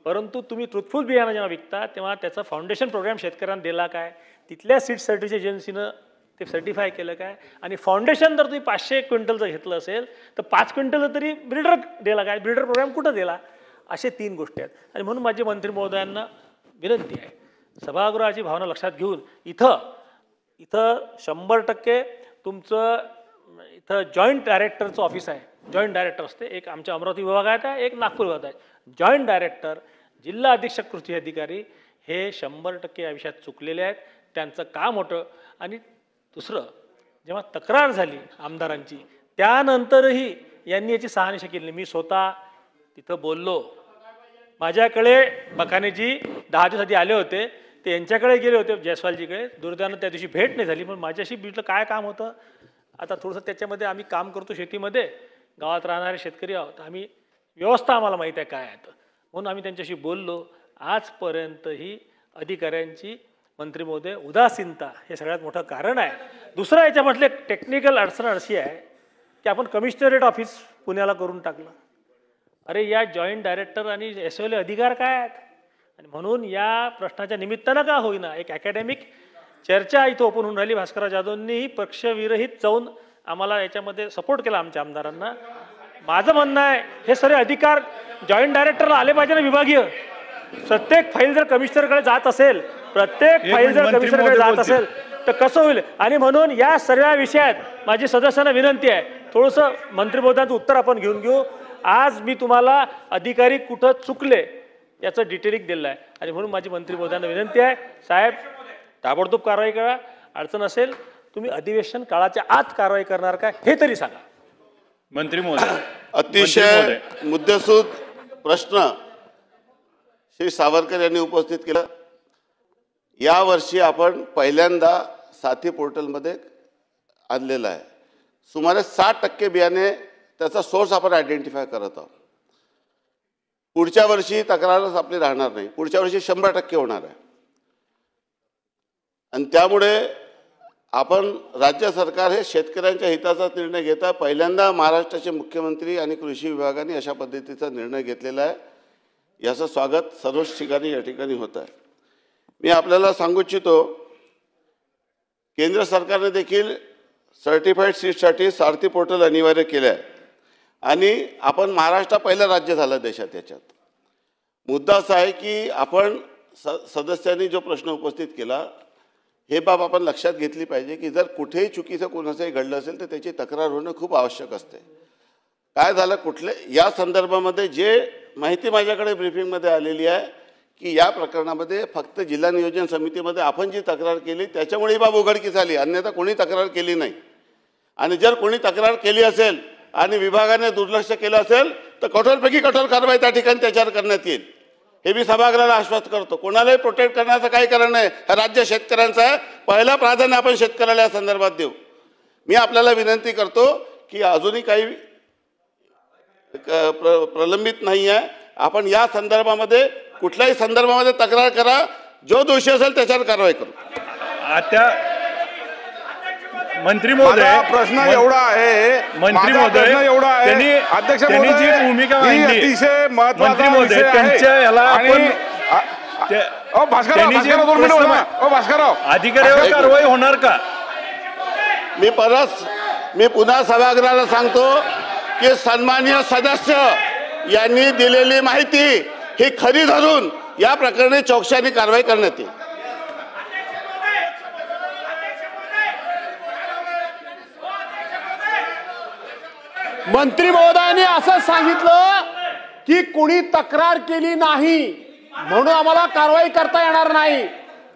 परंतु तुम्ही ट्रुथफुल बियाणं जेव्हा विकता तेव्हा त्याचा फाउंडेशन प्रोग्राम शेतकऱ्यांना दिला काय, तिथल्या सीड सर्टिफिकेशन एजन्सीनं ते सर्टिफाय केलं काय, आणि फाउंडेशन जर तुम्ही 500 क्विंटलचं घेतलं असेल तर 5 क्विंटलचं तरी ब्रीडर दिला काय, ब्रीडर प्रोग्राम कुठं दिला, असे 3 गोष्टी आहेत. आणि म्हणून माझी मंत्री महोदयांना विनंती आहे, सभागृहाची भावना लक्षात घेऊन इथं 100% तुमचं इथं जॉईंट डायरेक्टरचं ऑफिस आहे. जॉईंट डायरेक्टर असते, एक आमच्या अमरावती विभागात आहे, एक नागपूर विभागात आहे. जॉईंट डायरेक्टर, जिल्हा अधीक्षक कृषी अधिकारी हे 100% या विषयात चुकलेले आहेत. त्यांचं काम होतं. आणि दुसरं, जेव्हा तक्रार झाली आमदारांची त्यानंतरही यांनी याची शहानिशा केली नाही. मी स्वतः तिथं बोललो. माझ्याकडे बकानेजी 10 दिवस आधी आले होते, ते यांच्याकडे गेले होते जयस्वालजीकडे. दुर्दैवानं त्या दिवशी भेट नाही झाली, पण माझ्याशी भेटलं. काय काम होतं, आता थोडंसं त्याच्यामध्ये आम्ही काम करतो शेतीमध्ये, गावात राहणारे शेतकरी आहोत आम्ही, व्यवस्था आम्हाला माहीत आहे काय आहे, म्हणून आम्ही त्यांच्याशी बोललो. आजपर्यंतही अधिकाऱ्यांची मंत्री महोदय उदासीनता हे सगळ्यात मोठं कारण आहे. दुसरं याच्यामधले टेक्निकल अडचण अशी आहे की आपण कमिशनरेट ऑफिस पुण्याला करून टाकलं. अरे या जॉईंट डायरेक्टर आणि SOL अधिकार काय आहेत, आणि म्हणून या प्रश्नाच्या निमित्तानं का होईना एक अकॅडमिक चर्चा इथं ओपन होऊन राहिली. भास्करराव जाधवनीही पक्षविरहित जाऊन आम्हाला याच्यामध्ये सपोर्ट केला, आमच्या आमदारांना. माझं म्हणणं आहे हे सगळे अधिकार जॉईंट डायरेक्टरला आले पाहिजे ना, विभागीय. प्रत्येक फाईल जर कमिशनरकडे जात असेल, प्रत्येक फाईल जर कमिशनरकडे जात असेल तर कसं होईल. आणि म्हणून या सर्व विषयात माझी सदस्यांना विनंती आहे, थोडंसं मंत्री महोदयांचं उत्तर आपण घेऊन घेऊ. आज मी तुम्हाला अधिकारी कुठं चुकले याचं डिटेलिंग दिलं आहे, आणि म्हणून माझी मंत्री महोदयांना विनंती आहे, साहेब ताबडतोब कारवाई करा. अडचण असेल तुम्ही अधिवेशन काळाच्या आत कारवाई करणार काय हे तरी सांगा. मंत्री महोदय, अतिशय मुद्देसूद प्रश्न श्री सावरकर यांनी उपस्थित केला. यावर्षी आपण पहिल्यांदा साथी पोर्टलमध्ये आणलेलं आहे. सुमारे 60% बियाणे त्याचा सोर्स आपण आयडेंटिफाय करत आहोत. पुढच्या वर्षी तक्रारच आपली राहणार नाही, पुढच्या वर्षी 100% होणार आहे. आणि त्यामुळे आपण राज्य सरकार हे शेतकऱ्यांच्या हिताचा निर्णय घेता पहिल्यांदा महाराष्ट्राचे मुख्यमंत्री आणि कृषी विभागाने अशा पद्धतीचा निर्णय घेतलेला आहे. याचं स्वागत सर्वच ठिकाणी या ठिकाणी होत आहे. मी आपल्याला सांगू इच्छितो, केंद्र सरकारने देखील सर्टिफाईड सीडसाठी सारथी पोर्टल अनिवार्य केले आहे, आणि आपण महाराष्ट्र पहिलं राज्य झालं देशात. याच्यात मुद्दा असा आहे की आपण सदस्यांनी जो प्रश्न उपस्थित केला हे बाब आपण लक्षात घेतली पाहिजे की जर कुठेही चुकीचं कोणाचंही घडलं असेल तर त्याची तक्रार होणं खूप आवश्यक असते. काय झालं, कुठले या संदर्भामध्ये जे माहिती माझ्याकडे ब्रीफिंगमध्ये आलेली आहे की या प्रकरणामध्ये फक्त जिल्हा नियोजन समितीमध्ये आपण जी तक्रार केली त्याच्यामुळे ही बाब उघडकीस आली, अन्यथा कोणी तक्रार केली नाही. आणि जर कोणी तक्रार केली असेल आणि विभागाने दुर्लक्ष केलं असेल तर कठोरपैकी कठोर कारवाई त्या ठिकाणी त्याच्यावर करण्यात येईल, हे मी सभागृहाला आश्वस्त करतो. कोणालाही प्रोटेक्ट करण्याचं काही कारण नाही. हा राज्य शेतकऱ्यांचा आहे, पहिलं प्राधान्य आपण शेतकऱ्याला या संदर्भात देऊ. मी आपल्याला विनंती करतो की अजूनही काही प्रलंबित नाही आहे. आपण या संदर्भामध्ये कुठल्याही संदर्भामध्ये तक्रार करा, जो दोषी असेल त्याच्यावर कारवाई करू. आता मंत्री महोदय प्रश्न एवढा आहे, मंत्री महोदय एवढा आहे अध्यक्ष त्यांनी जी भूमिका मांडली अतिशय मंत्री महत्त्वाचा महोदय विषय आहे. त्यांच्या याला आपण भास्करराव अधिकाऱ्यावर कारवाई होणार का? मी पुन्हा सभागृहाला सांगतो की सन्माननीय सदस्य यांनी दिलेली माहिती ही खरी धरून या प्रकरणी चौकशी कारवाई करण्यात येईल. मंत्री महोदयांनी असं सांगितलं की कुणी तक्रार केली नाही म्हणून आम्हाला कारवाई करता येणार नाही.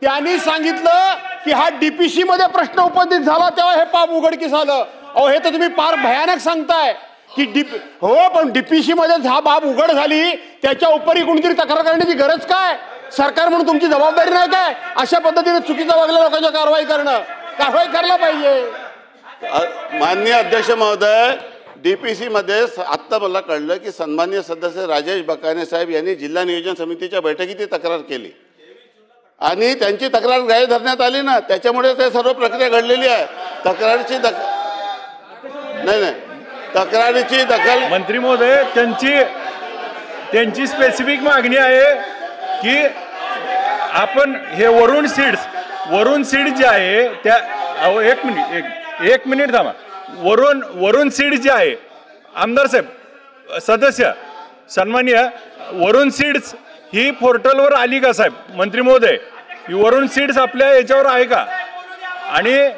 त्यांनी सांगितलं की हा डीपीसी मध्ये प्रश्न उपस्थित झाला तेव्हा हे पाप उघडकीस आलं. अहो हे तर तुम्ही फार भयानक सांगताय की हो, पण डीपीसी मध्ये हा बाब उघड झाली त्याच्या उपरी कोणीतरी तक्रार करण्याची गरज काय? सरकार म्हणून तुमची जबाबदारी नाही काय अशा पद्धतीने चुकीचं वागलेल्या लोकांच्या कारवाई करायला पाहिजे. माननीय अध्यक्ष महोदय, डीपीसी मध्ये आत्ता मला कळलं की सन्माननीय सदस्य राजेश बकाने साहेब यांनी जिल्हा नियोजन समितीच्या बैठकीत ही तक्रार केली आणि त्यांची तक्रार ग्राह्य धरण्यात आली ना, त्याच्यामुळे ते सर्व प्रक्रिया घडलेली आहे. तक्रारीची दखल मंत्री महोदय त्यांची स्पेसिफिक मागणी आहे की आपण हे वरुण सीड्स जे आहे त्या एक मिनिट थांबा. वरुण सीड्स जे आहे आमदार साहेब सदस्य सन्माननीय वरुण सीड्स ही पोर्टलवर आली का साहेब? मंत्री महोदय, ही वरुण सीड्स आपल्या याच्यावर आहे का? आणि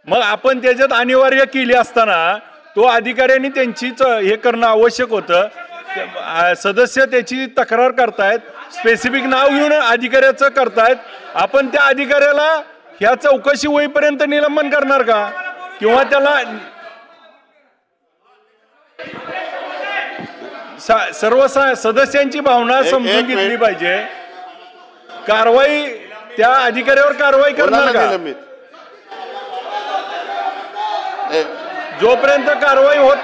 मग आपण त्याच्यात अनिवार्य केली असताना तो अधिकाऱ्यांनी त्यांचीच हे करणं आवश्यक होतं. सदस्य त्याची तक्रार करतायत, स्पेसिफिक नाव घेऊन अधिकाऱ्याचं करतायत. आपण त्या अधिकाऱ्याला ह्या चौकशी होईपर्यंत निलंबन करणार का? किंवा त्याला सर्व सदस्यांची भावना समजून घेतली पाहिजे. कारवाई त्या अधिकाऱ्यावर कारवाई करणार का? जोपर्यंत कारवाई होत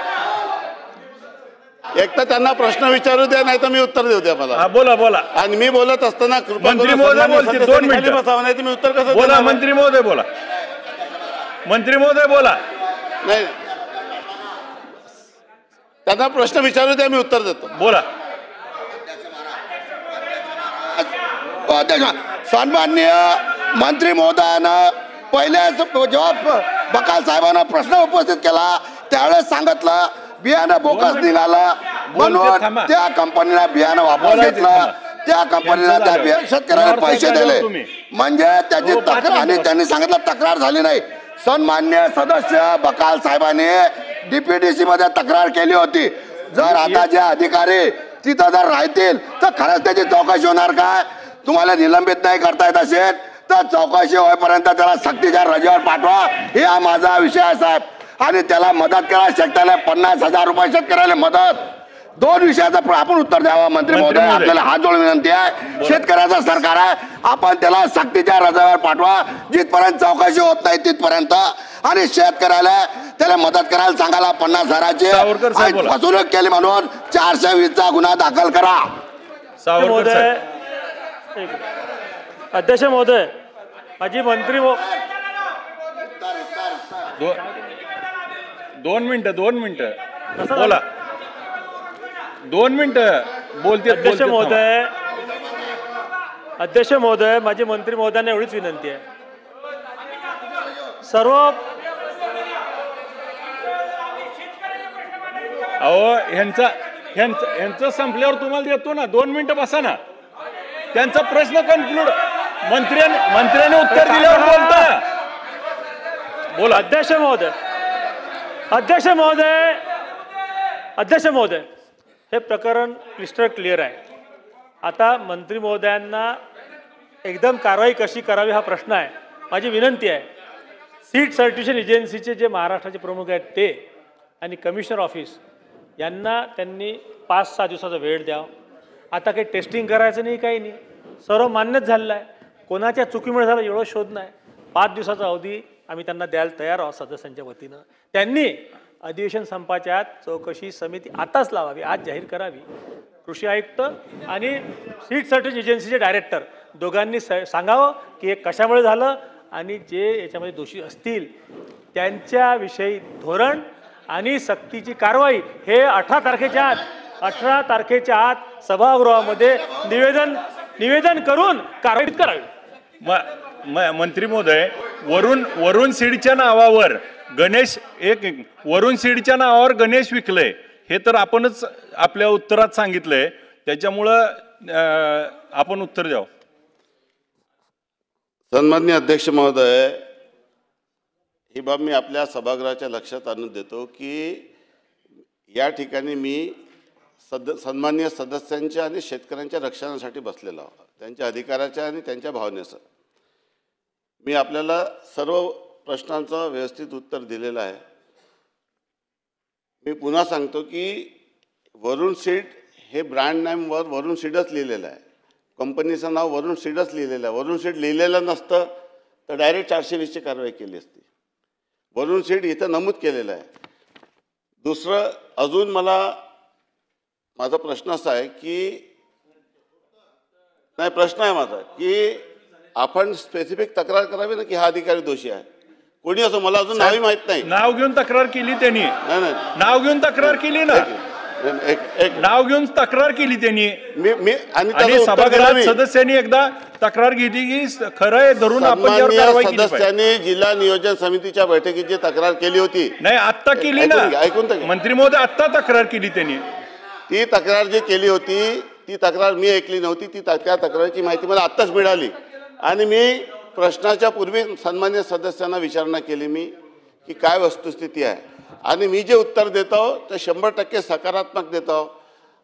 एक तर त्यांना प्रश्न विचारू द्या, नाही तर मी उत्तर देऊ द्या मला. बोला. आणि मी बोलत असताना मंत्री महोदय बोलतील 2 मिनिटं. नाही तर मी उत्तर कसं बोला मंत्री महोदय बोला. नाही, त्यांना प्रश्न विचारू द्या, मी उत्तर देतो. बोला. सन्माननीय मंत्री महोदयानं पहिल्याच जेव्हा बकाल साहेबांना प्रश्न उपस्थित केला त्यावेळेस सांगितलं बियाणं बोगस निघालं म्हणून त्या कंपनीला बियाणं वापस घेतलं, त्या कंपनीला त्या शेतकऱ्याला पैसे दिले म्हणजे त्याची तक्रार. आणि त्यांनी सांगितलं तक्रार झाली नाही. सन्मान्य सदस्य बकाल साहेबांनी डीपीडीसी मध्ये तक्रार केली होती. जर आता जे अधिकारी तिथं जर राहतील तर खरंच त्याची चौकशी होणार काय? तुम्हाला निलंबित नाही करता येत असेल तर चौकशी होईपर्यंत त्याला सक्तीच्या रजेवर पाठवा, हे हा माझा विषय आहे साहेब. आणि त्याला मदत करा, शेतकऱ्याला 50,000 रुपये शेतकऱ्याला मदत. 2 विषयाचं आपण उत्तर द्यावं मंत्री महोदय. आपल्याला हात जोडून विनंती आहे, शेतकऱ्याचं सरकार आहे, आपण त्याला सक्तीच्या रजेवर पाठवा जिथपर्यंत चौकशी होत नाही तिथपर्यंत. आणि शेतकऱ्याला त्याला मदत करायला सांगायला 50,000ची फसवणूक केली म्हणून 420चा गुन्हा दाखल करा. अध्यक्ष महोदय, माझी मंत्री 2 मिनिटं बोला. 2 मिनिटं बोलते. अध्यक्ष महोदय, माझी मंत्री महोदयांना एवढीच विनंती आहे. सर्व ह्यांचं संपल्यावर तुम्हाला देतो ना, 2 मिनिटं बसा ना. त्यांचा प्रश्न कन्क्लूड मंत्र्याने उत्तर दिल्यावर बोलता. बोला. अध्यक्ष महोदय हे प्रकरण क्लिस्टर क्लिअर आहे. आता मंत्री महोदयांना एकदम कारवाई कशी करावी हा प्रश्न आहे. माझी विनंती आहे, सीड सर्टिफिकेशन एजन्सीचे जे महाराष्ट्राचे प्रमुख आहेत ते आणि कमिशनर ऑफिस यांना त्यांनी 5-6 दिवसाचा वेळ द्यावा. आता काही टेस्टिंग करायचं नाही, काही नाही, सर्व मान्यच झालेलं आहे. कोणाच्या चुकीमुळे झालं एवढं शोध नाही. 5 दिवसाचा अवधी आम्ही त्यांना द्यायला तयार आहोत सदस्यांच्या वतीनं. त्यांनी अधिवेशन संपाच्या आत चौकशी समिती आताच लावावी, आज जाहीर करावी. कृषी आयुक्त आणि सीड सर्टिफिकेशन एजन्सीचे डायरेक्टर दोघांनी सांगावं की हे कशामुळे झालं आणि जे याच्यामध्ये दोषी असतील त्यांच्याविषयी धोरण आणि सक्तीची कारवाई हे 18 तारखेच्या आत सभागृहामध्ये निवेदन करून कारवाई करावी. मंत्री महोदय, वरुण सीडच्या नावावर गणेश वरुण सीडच्या नावावर गणेश विकले हे तर आपणच आपल्या उत्तरात सांगितलंय, त्याच्यामुळं आपण उत्तर द्यावं. सन्माननीय अध्यक्ष महोदय, ही बाब मी आपल्या सभागृहाच्या लक्षात आणून देतो की या ठिकाणी मी सन्माननीय सदस्यांच्या आणि शेतकऱ्यांच्या रक्षणासाठी बसलेलो आहोत, त्यांच्या अधिकाराच्या आणि त्यांच्या भावनेचं. मी आपल्याला सर्व प्रश्नांचं व्यवस्थित उत्तर दिलेलं आहे. मी पुन्हा सांगतो की वरुण सीड हे ब्रँड नेमवर वरुण सीडच लिहिलेलं आहे, कंपनीचं नाव वरुण सीडच लिहिलेलं आहे. वरुण सीड लिहिलेलं नसतं तर डायरेक्ट 420ची कारवाई केली असती. वरुण सीड इथं नमूद केलेलं आहे. दुसरं अजून माझा प्रश्न असा आहे की प्रश्न आहे माझा की आपण स्पेसिफिक तक्रार करावी ना की हा अधिकारी दोषी आहे. कोणी असो, मला अजून नावही माहित नाही. नाव घेऊन तक्रार केली त्यांनी. नाव घेऊन तक्रार केली ना, नाव घेऊन तक्रार केली त्यांनी. आणि सभागृहात सदस्यांनी एकदा तक्रार घेतली की खरं आहे धरून आपण सदस्यांनी जिल्हा नियोजन समितीच्या बैठकीत जी तक्रार केली होती, नाही आत्ता केली ना, ऐकून मंत्री महोदय आत्ता तक्रार केली त्यांनी. ती तक्रार जी केली होती ती तक्रार मी ऐकली नव्हती. त्या तक्रारीची माहिती मला आत्ताच मिळाली आणि मी प्रश्नाच्या पूर्वी सन्मान्य सदस्यांना विचारणा केली मी की काय वस्तुस्थिती आहे आणि मी जे उत्तर देतो ते 100% सकारात्मक देतो.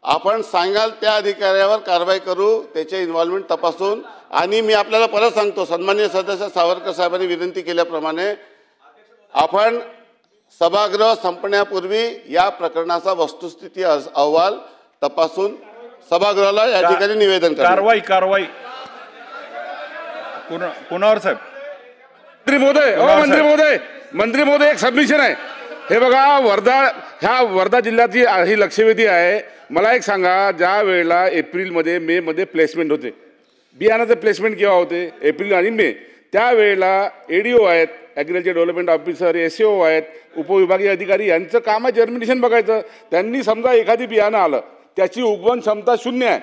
आपण सांगाल त्या अधिकाऱ्यावर कारवाई करू, त्याचे इन्व्हॉल्वमेंट तपासून. आणि मी आपल्याला परत सांगतो, सन्मान्य सदस्य सावरकर साहेबांनी विनंती केल्याप्रमाणे आपण सभागृह संपण्यापूर्वी या प्रकरणाचा वस्तुस्थिती अहवाल तपासून सभागृहाला या ठिकाणी निवेदन करा. कारवाई कुणावर साहेब? मंत्री महोदय एक सबमिशन आहे. हे बघा, वर्धा जिल्ह्याची ही लक्षवेधी आहे. मला एक सांगा, ज्या वेळेला एप्रिलमध्ये मेमध्ये प्लेसमेंट होते, बियाणाचे प्लेसमेंट केव्हा होते? एप्रिल आणि मे. त्यावेळेला ADO आहेत, ॲग्रिकल्चर डेव्हलपमेंट ऑफिसर, SAO आहेत, उपविभागीय अधिकारी, यांचं काम आहे जर्मिनेशन बघायचं. त्यांनी समजा एखादी बियाणं आलं, त्याची उगवण क्षमता 0 आहे,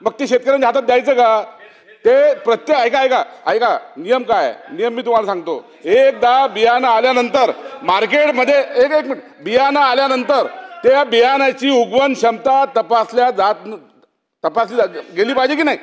मग ते शेतकऱ्यांच्या हातात द्यायचं का? ते प्रत्येक ऐका नियम काय आहे? नियम मी तुम्हाला सांगतो. एकदा बियाणं आल्यानंतर मार्केटमध्ये एक मिनिट, बियाणं आल्यानंतर त्या बियाणाची उगवण क्षमता तपासली गेली पाहिजे की नाही?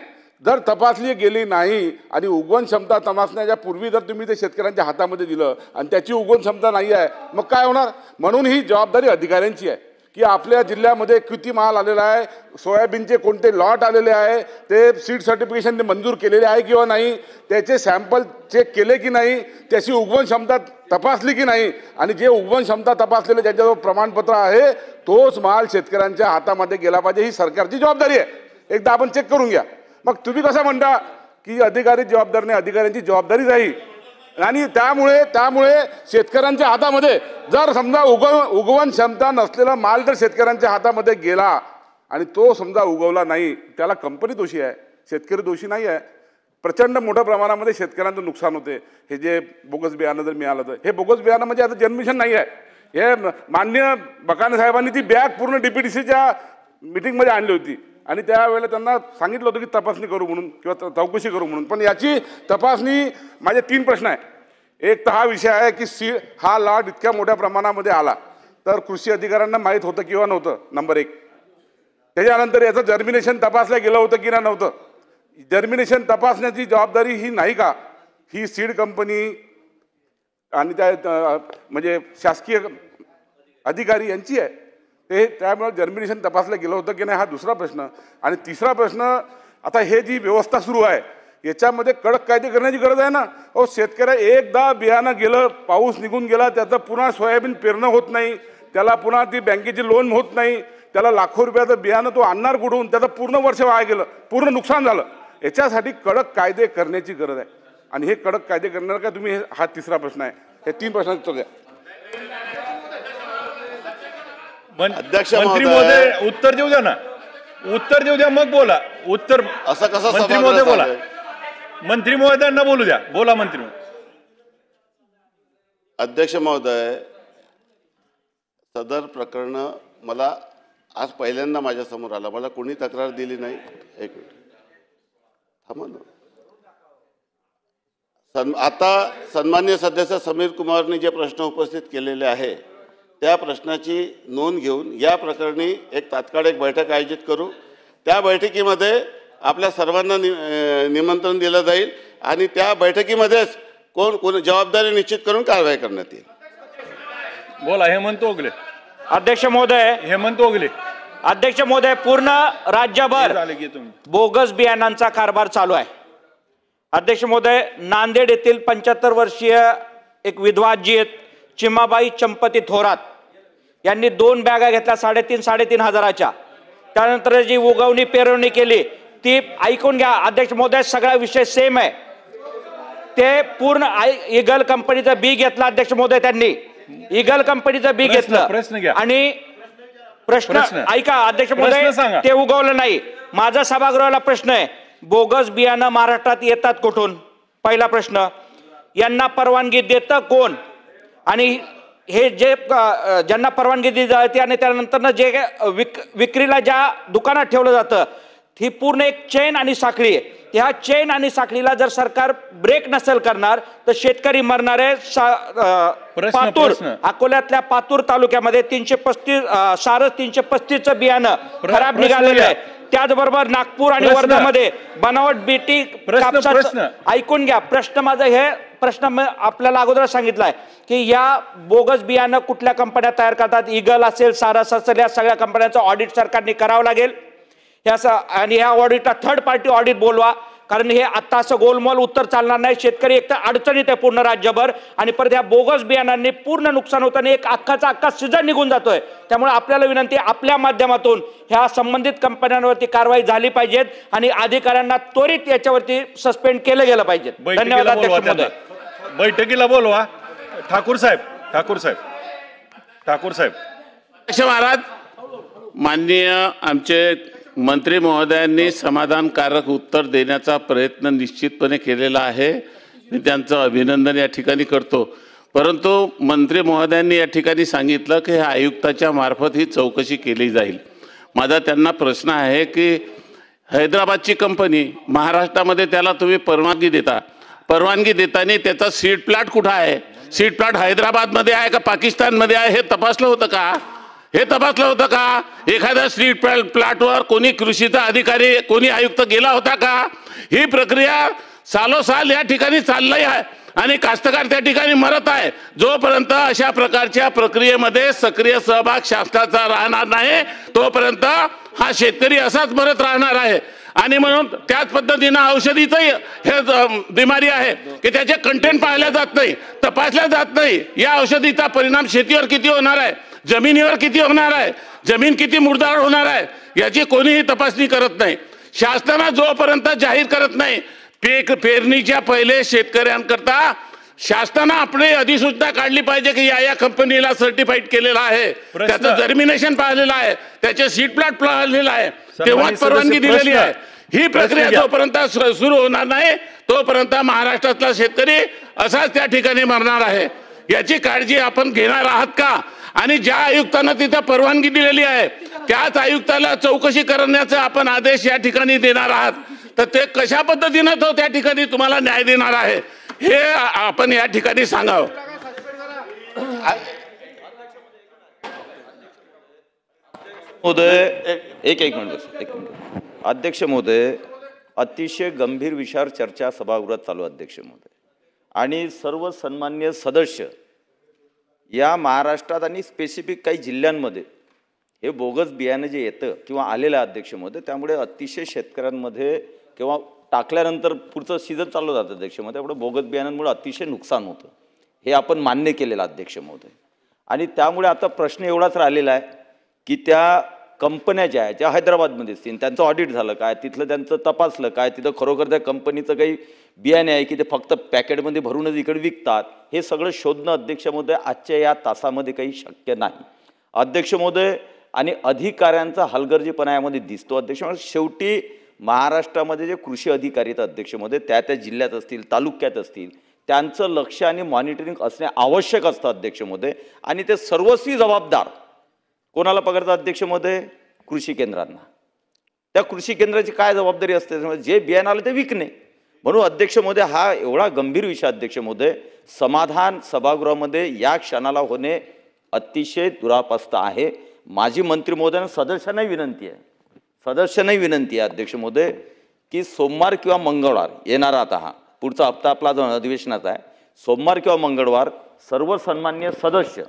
जर तपासली गेली नाही आणि उगवण क्षमता तपासण्याच्या पूर्वी जर तुम्ही ते शेतकऱ्यांच्या हातामध्ये दिलं आणि त्याची उगवण क्षमता नाही आहे, मग काय होणार? म्हणून ही जबाबदारी अधिकाऱ्यांची आहे की आपल्या जिल्ह्यामध्ये किती माल आलेला आहे, सोयाबीनचे कोणते लॉट आलेले आहे, ते सीड सर्टिफिकेशन मंजूर केलेले आहे किंवा नाही, त्याचे सॅम्पल चेक केले की नाही, त्याची उगवण क्षमता तपासली की नाही, आणि जे उगवण क्षमता तपासलेले ज्याच्याजवळ प्रमाणपत्र आहे तोच माल शेतकऱ्यांच्या हातामध्ये गेला पाहिजे. ही सरकारची जबाबदारी आहे. एकदा आपण चेक करून घ्या. मग तुम्ही कसं म्हणता की अधिकारी जबाबदार नाही? अधिकाऱ्यांची जबाबदारी राहील. आणि त्यामुळे शेतकऱ्यांच्या हातामध्ये जर समजा उगवण क्षमता नसलेला माल जर शेतकऱ्यांच्या हातामध्ये गेला आणि तो समजा उगवला नाही, त्याला कंपनी दोषी आहे, शेतकरी दोषी नाही आहे. प्रचंड मोठ्या प्रमाणामध्ये शेतकऱ्यांचं नुकसान होते. हे जे बोगस बियाणं जर मिळालं तर, हे बोगस बियाणं म्हणजे आता जन्मिशन नाही आहे. हे माननीय बकाने साहेबांनी ती बॅग पूर्ण DPDCच्या मिटिंगमध्ये आणली होती आणि त्यावेळेला त्यांना सांगितलं होतं की तपासणी करू म्हणून किंवा चौकशी करू म्हणून. पण याची तपासणी, माझे 3 प्रश्न आहे. एक तर हा विषय आहे की हा लॉट इतक्या मोठ्या प्रमाणामध्ये आला तर कृषी अधिकाऱ्यांना माहीत होतं किंवा नव्हतं, नंबर 1. त्याच्यानंतर याचं जर्मिनेशन तपासलं गेलं होतं की नव्हतं? जर्मिनेशन तपासण्याची जबाबदारी ही नाही का ही सीड कंपनी आणि त्या म्हणजे शासकीय अधिकारी यांची आहे? ते त्यामुळे जर्मिनेशन तपासलं गेलं होतं की नाही हा दुसरा प्रश्न. आणि तिसरा प्रश्न, आता हे जी व्यवस्था सुरू आहे याच्यामध्ये कडक कायदे करण्याची गरज आहे ना. शेतकऱ्या एकदा बियाणं गेलं, पाऊस निघून गेला, त्याचं पुन्हा सोयाबीन पेरणं होत नाही, त्याला पुन्हा ती बँकेची लोन होत नाही, त्याला लाखो रुपयाचं बियाणं तो आणणार कुठून, त्याचं पूर्ण वर्ष वाया गेलं, पूर्ण नुकसान झालं. याच्यासाठी कडक कायदे करण्याची गरज आहे. आणि हे कडक कायदे करणार का तुम्ही, हा तिसरा प्रश्न आहे. हे 3 प्रश्नांचं उत्तर द्या. अध्यक्ष मंत्री महोदय, महोदय उत्तर देऊ द्या ना, उत्तर देऊ द्या मग बोला. उत्तर असं कसं मंत्री महोदय सभागृह बोला, चाललंय? मंत्री महोदयांना बोलू द्या. बोला मंत्री महोदय. अध्यक्ष महोदय, सदर प्रकरण मला आज पहिल्यांदा माझ्यासमोर आला, मला कोणी तक्रार दिली नाही. एक मिनिट थांबा ना. आता सन्मान्य सदस्य समीर कुमारने जे प्रश्न उपस्थित केलेले आहे त्या प्रश्नाची नोंद घेऊन या प्रकरणी एक तात्काळ बैठक आयोजित करू. त्या बैठकीमध्ये आपल्या सर्वांना निमंत्रण दिलं जाईल आणि त्या बैठकीमध्येच कोण जबाबदारी निश्चित करून कारवाई करण्यात येईल. बोला हेमंत ओगले. अध्यक्ष महोदय, हेमंत ओगले. अध्यक्ष महोदय, पूर्ण राज्यभर बोगस बियाणांचा कारभार चालू आहे. अध्यक्ष महोदय, नांदेड येथील 75 वर्षीय एक विधवा आजी आहेत, चिमाबाई चंपती थोरात, यांनी 2 बॅगा घेतल्या 3,500 हजाराच्या. त्यानंतर जी उगवणी पेरवणी केली ती ऐकून घ्या अध्यक्ष महोदय, सगळा विषय सेम आहे. ते पूर्ण ईगल कंपनीचं बी घेतलं अध्यक्ष महोदय, त्यांनी ईगल कंपनीचं बी घेतलं आणि प्रश्न ऐका अध्यक्ष महोदय, ते उगवलं नाही. माझा सभागृहाला प्रश्न आहे, बोगस बियाणं महाराष्ट्रात येतात कुठून? पहिला प्रश्न. यांना परवानगी देतं कोण? आणि हे जे ज्यांना परवानगी दिली जाते आणि त्यानंतर जे विक्रीला ज्या दुकानात ठेवलं जातं ही पूर्ण एक चेन आणि साखळी आहे. ह्या चेन आणि साखळीला जर सरकार ब्रेक नसेल करणार तर शेतकरी मरणार आहे. पातूर, अकोल्यातल्या पातूर तालुक्यामध्ये 335 सारस 335चं बियाणं खराब निघालेलं आहे. त्याचबरोबर नागपूर आणि वर्धामध्ये बनावट बीटी कापसाचं. ऐकून घ्या प्रश्न माझा. हे प्रश्न आपल्याला अगोदर सांगितलाय की या बोगस बियाणं कुठल्या कंपन्या तयार करतात, ईगल असेल, सारस असेल, या सगळ्या कंपन्यांचं ऑडिट सरकारने करावं लागेल. आणि ह्या ऑडिटला थर्ड पार्टी ऑडिट बोलवा, कारण हे आता असं गोलमोल उत्तर चालणार नाही. शेतकरी एक तर अडचणीत आहे पूर्ण राज्यभर आणि परत ह्या बोगस बियाणांनी पूर्ण नुकसान होतं आणि एक अख्खा सीझन निघून जातोय. त्यामुळे आपल्याला विनंती, आपल्या माध्यमातून ह्या संबंधित कंपन्यांवरती कारवाई झाली पाहिजेत आणि अधिकाऱ्यांना त्वरित याच्यावरती सस्पेंड केलं गेलं पाहिजे. धन्यवाद अध्यक्ष महोदय. बैठकीला बोलवा. ठाकूर साहेब, ठाकूर साहेब, ठाकूर साहेब. अध्यक्ष महाराज, माननीय आमचे मंत्री महोदयांनी समाधानकारक उत्तर देण्याचा प्रयत्न निश्चितपणे केलेला आहे. मी त्यांचं अभिनंदन या ठिकाणी करतो. परंतु मंत्री महोदयांनी या ठिकाणी सांगितलं की आयुक्ताच्या मार्फत ही चौकशी केली जाईल. माझा त्यांना प्रश्न आहे की हैदराबादची कंपनी महाराष्ट्रामध्ये त्याला तुम्ही परवानगी देता, परवानगी देताना त्याचा सीड प्लॉट कुठं आहे? सीड प्लॉट हैदराबादमध्ये आहे का पाकिस्तानमध्ये आहे? हे तपासलं होतं का? हे तपासलं होतं का? एखाद्या सीड प्लॉटवर कोणी कृषीचा अधिकारी, कोणी आयुक्त गेला होता का? ही प्रक्रिया सालोसाल या ठिकाणी चालली आहे आणि कास्तकार त्या ठिकाणी मरत आहे. जोपर्यंत अशा प्रकारच्या प्रक्रियेमध्ये सक्रिय सहभाग शासनाचा राहणार नाही तोपर्यंत हा शेतकरी असाच मरत राहणार आहे. आणि म्हणून त्याच पद्धतीनं औषधीचं हे बिमारी आहे की त्याचे कंटेंट पाहिल्या जात नाही, तपासल्या जात नाही. या औषधीचा परिणाम शेतीवर किती होणार आहे, जमिनीवर किती होणार आहे, जमीन किती मुरदार होणार आहे याची कोणीही तपासणी करत नाही. शासनानं जोपर्यंत जाहीर करत नाही पेरणीच्या पहिले शेतकऱ्यांकरता शासनानं आपली अधिसूचना काढली पाहिजे की या कंपनीला सर्टिफाईड केलेला आहे, त्याचं जर्मिनेशन पाहिलेलं आहे, त्याचे सीड प्लॉट पाहिलेलं आहे, तेव्हाच परवानगी दिलेली आहे. ही प्रक्रिया जोपर्यंत सुरू होणार नाही तोपर्यंत महाराष्ट्रातला शेतकरी असाच त्या ठिकाणी मरणार आहे. याची काळजी आपण घेणार आहात का? आणि ज्या आयुक्तांना तिथं परवानगी दिलेली आहे त्याच आयुक्ताला चौकशी करण्याचा आपण आदेश या ठिकाणी देणार आहात, तर ते कशा पद्धतीनं तो त्या ठिकाणी तुम्हाला न्याय देणार आहे हे आपण या ठिकाणी सांगावं. महोदय एक मिनिट. अध्यक्ष महोदय, अतिशय गंभीर विषयावर चर्चा सभागृहात चालू. अध्यक्ष महोदय आणि सर्व सन्मान्य सदस्य, या महाराष्ट्रात आणि स्पेसिफिक काही जिल्ह्यांमध्ये हे बोगस बियाणं जे येतं किंवा आलेलं आहे अध्यक्ष महोदय, त्यामुळे अतिशय शेतकऱ्यांमध्ये किंवा टाकल्यानंतर पुढचं सीझन चालू जातं अध्यक्ष महोदय, त्यामुळे बोगस बियाणांमुळे अतिशय नुकसान होतं, हे आपण मान्य केलेलं अध्यक्ष महोदय. आणि त्यामुळे आता प्रश्न एवढाच राहिलेला आहे की त्या कंपन्या ज्या आहेत ज्या हैदराबादमध्ये असतील त्यांचं ऑडिट झालं काय, तिथलं त्यांचं तपासलं काय, तिथं खरोखर त्या कंपनीचं काही बियाणे आहे की ते फक्त पॅकेटमध्ये भरूनच इकडे विकतात, हे सगळं शोधणं अध्यक्ष महोदय आजच्या या तासामध्ये काही शक्य नाही अध्यक्ष महोदय. आणि अधिकाऱ्यांचा हलगर्जीपणा यामध्ये दिसतो अध्यक्ष महोदय. शेवटी महाराष्ट्रामध्ये जे कृषी अधिकारी आहेत अध्यक्ष महोदय, त्या त्या जिल्ह्यात असतील तालुक्यात असतील, त्यांचं लक्ष आणि मॉनिटरिंग असणे आवश्यक असतं अध्यक्ष महोदय. आणि ते सर्वस्वी जबाबदार कोणाला पकडतात अध्यक्ष महोदय? कृषी केंद्रांना. त्या कृषी केंद्राची काय जबाबदारी असते? जे बियाणं आलं ते विकणे. म्हणून अध्यक्ष महोदय हा एवढा गंभीर विषय अध्यक्ष महोदय, समाधान सभागृहामध्ये या क्षणाला होणे अतिशय दुरापास्त आहे. माजी मंत्री महोदयांना सदस्यांनाही विनंती आहे अध्यक्ष महोदय की सोमवार किंवा मंगळवार येणारा आता हा पुढचा हप्ता आपला जो अधिवेशनाचा आहे, सोमवार किंवा मंगळवार सर्व सन्माननीय सदस्य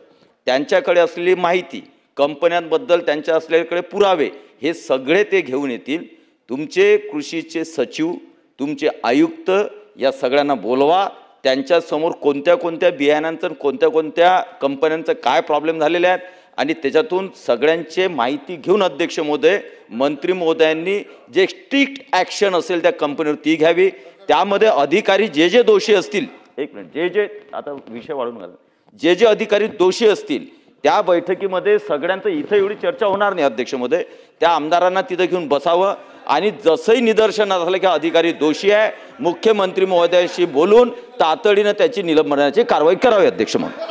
त्यांच्याकडे असलेली माहिती, कंपन्यांबद्दल त्यांच्या असलेल्याकडे पुरावे, हे सगळे ते घेऊन येतील. तुमचे कृषीचे सचिव, तुमचे आयुक्त या सगळ्यांना बोलवा, त्यांच्यासमोर कोणत्या कोणत्या बियाणांचं कोणत्या कोणत्या कंपन्यांचं काय प्रॉब्लेम झालेले आहेत आणि त्याच्यातून सगळ्यांचे माहिती घेऊन अध्यक्ष महोदय मंत्री महोदयांनी जे स्ट्रिक्ट ॲक्शन असेल त्या कंपनीवर ती घ्यावी. त्यामध्ये अधिकारी जे जे दोषी असतील, एक मिनिट, जे आता विषय वाढून घाला, जे अधिकारी दोषी असतील त्या बैठकीमध्ये सगळ्यांचं इथं एवढी चर्चा होणार नाही अध्यक्ष महोदय, त्या आमदारांना तिथं घेऊन बसावं आणि जसंही निदर्शनात झालं की अधिकारी दोषी आहे, मुख्यमंत्री महोदयाशी बोलून तातडीनं त्याची निलंबनाची कारवाई करावी अध्यक्ष महोदय.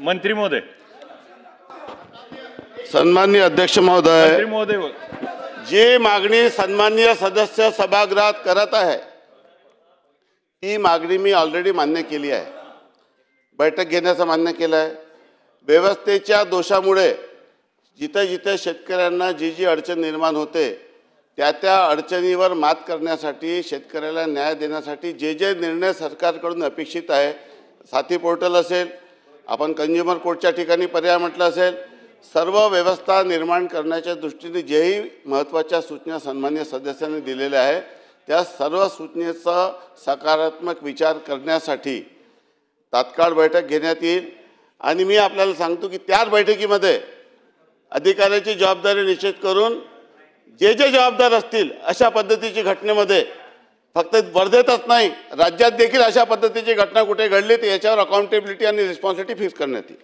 मंत्री महोदय सन्माननीय अध्यक्ष महोदय, जी मागणी सन्माननीय सदस्य सभागृहात करत आहे ती मागणी मी ऑलरेडी मान्य केली आहे. बैठक घेण्याचं मान्य केलं आहे. व्यवस्थेच्या दोषामुळे जिथे जिथे शेतकऱ्यांना जी जी अडचण निर्माण होते त्या त्या अडचणीवर मात करण्यासाठी, शेतकऱ्याला न्याय देण्यासाठी जे जे निर्णय सरकारकडून अपेक्षित आहे, साथी पोर्टल असेल, आपण कंझ्युमर कोर्टच्या ठिकाणी पर्याय म्हटलं असेल, सर्व व्यवस्था निर्माण करण्याच्या दृष्टीने जेही महत्त्वाच्या सूचना सन्माननीय सदस्यांनी दिलेल्या आहे त्या सर्व सूचनेचा सकारात्मक विचार करण्यासाठी तात्काळ बैठक घेण्यात येईल. आणि मी आपल्याला सांगतो की त्याच बैठकीमध्ये अधिकाऱ्याची जबाबदारी निश्चित करून जे जे जबाबदार असतील अशा पद्धतीची घटनेमध्ये, फक्त वर्धेतच नाही राज्यात देखील अशा पद्धतीची घटना कुठे घडली तर याच्यावर अकाउंटेबिलिटी आणि रिस्पॉन्सिबिलिटी फिक्स करण्यात येईल.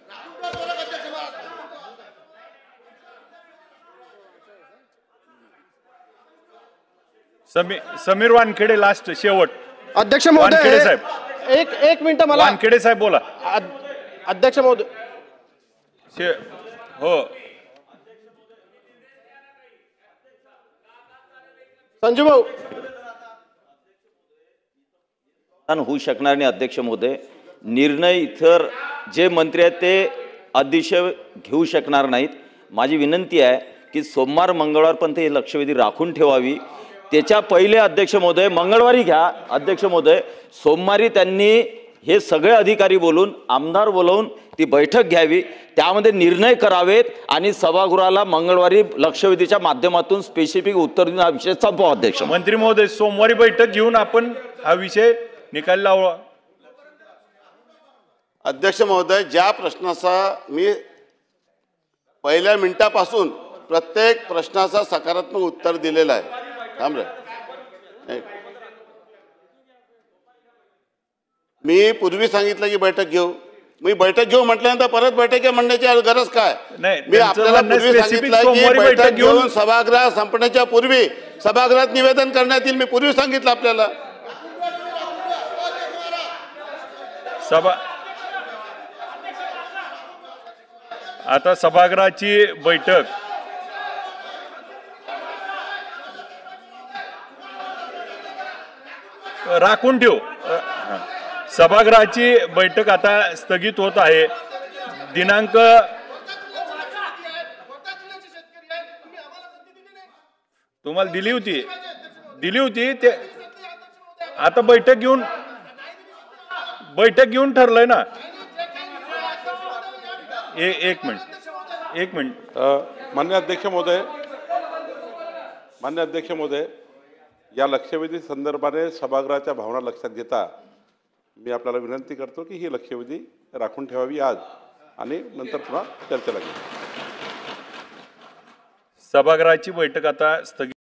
समीर वानखेडे लास्ट शेवट. अध्यक्ष महोदय साहेब एक मिनिट मला. वानखेडे साहेब बोला. अध्यक्ष महोदय हो संजू भाऊ होऊ शकणार नाही अध्यक्ष महोदय. निर्णय इतर जे मंत्री आहेत ते अतिशय घेऊ शकणार नाहीत. माझी विनंती आहे की सोमवार मंगळवारपर्यंत हे लक्षवेधी राखून ठेवावी. त्याच्या पहिले अध्यक्ष महोदय मंगळवारी घ्या अध्यक्ष महोदय, सोमवारी त्यांनी हे सगळे अधिकारी बोलून आमदार बोलवून ती बैठक घ्यावी, त्यामध्ये निर्णय करावेत आणि सभागृहाला मंगळवारी लक्षवेधीच्या माध्यमातून स्पेसिफिक उत्तर देऊन हा विषय संपवा अध्यक्ष. मंत्री महोदय सोमवारी बैठक घेऊन आपण हा विषय निकाल लावा. अध्यक्ष महोदय, ज्या प्रश्नाचा मी पहिल्या मिनिटापासून प्रत्येक प्रश्नाचा सकारात्मक उत्तर दिलेलं आहे. थांब रे, मी पूर्वी सांगितलं की बैठक घेऊ, मी बैठक घेऊ म्हटल्यानंतर परत बैठक म्हणण्याची गरज काय? मी आपल्याला पूर्वी सांगितलं की बैठक घेऊन सभागृह संपण्याच्या पूर्वी सभागृहात निवेदन करण्यात येईल. मी पूर्वी सांगितलं आपल्याला. आता सभागृहाची बैठक राखून ठेव. सभागृहाची बैठक आता स्थगित होत आहे. दिनांक तुम्हाला दिली होती ते आता बैठक घेऊन ठरलंय ना. एक मिनिट मान्य अध्यक्ष महोदय, या लक्षवेधी संदर्भाने सभागृहाच्या भावना लक्षात घेता मी आपल्याला विनंती करतो की ही लक्षवेधी राखून ठेवावी आज आणि नंतर पुन्हा चर्चेला घेऊ. सभागृहाची बैठक आता स्थगित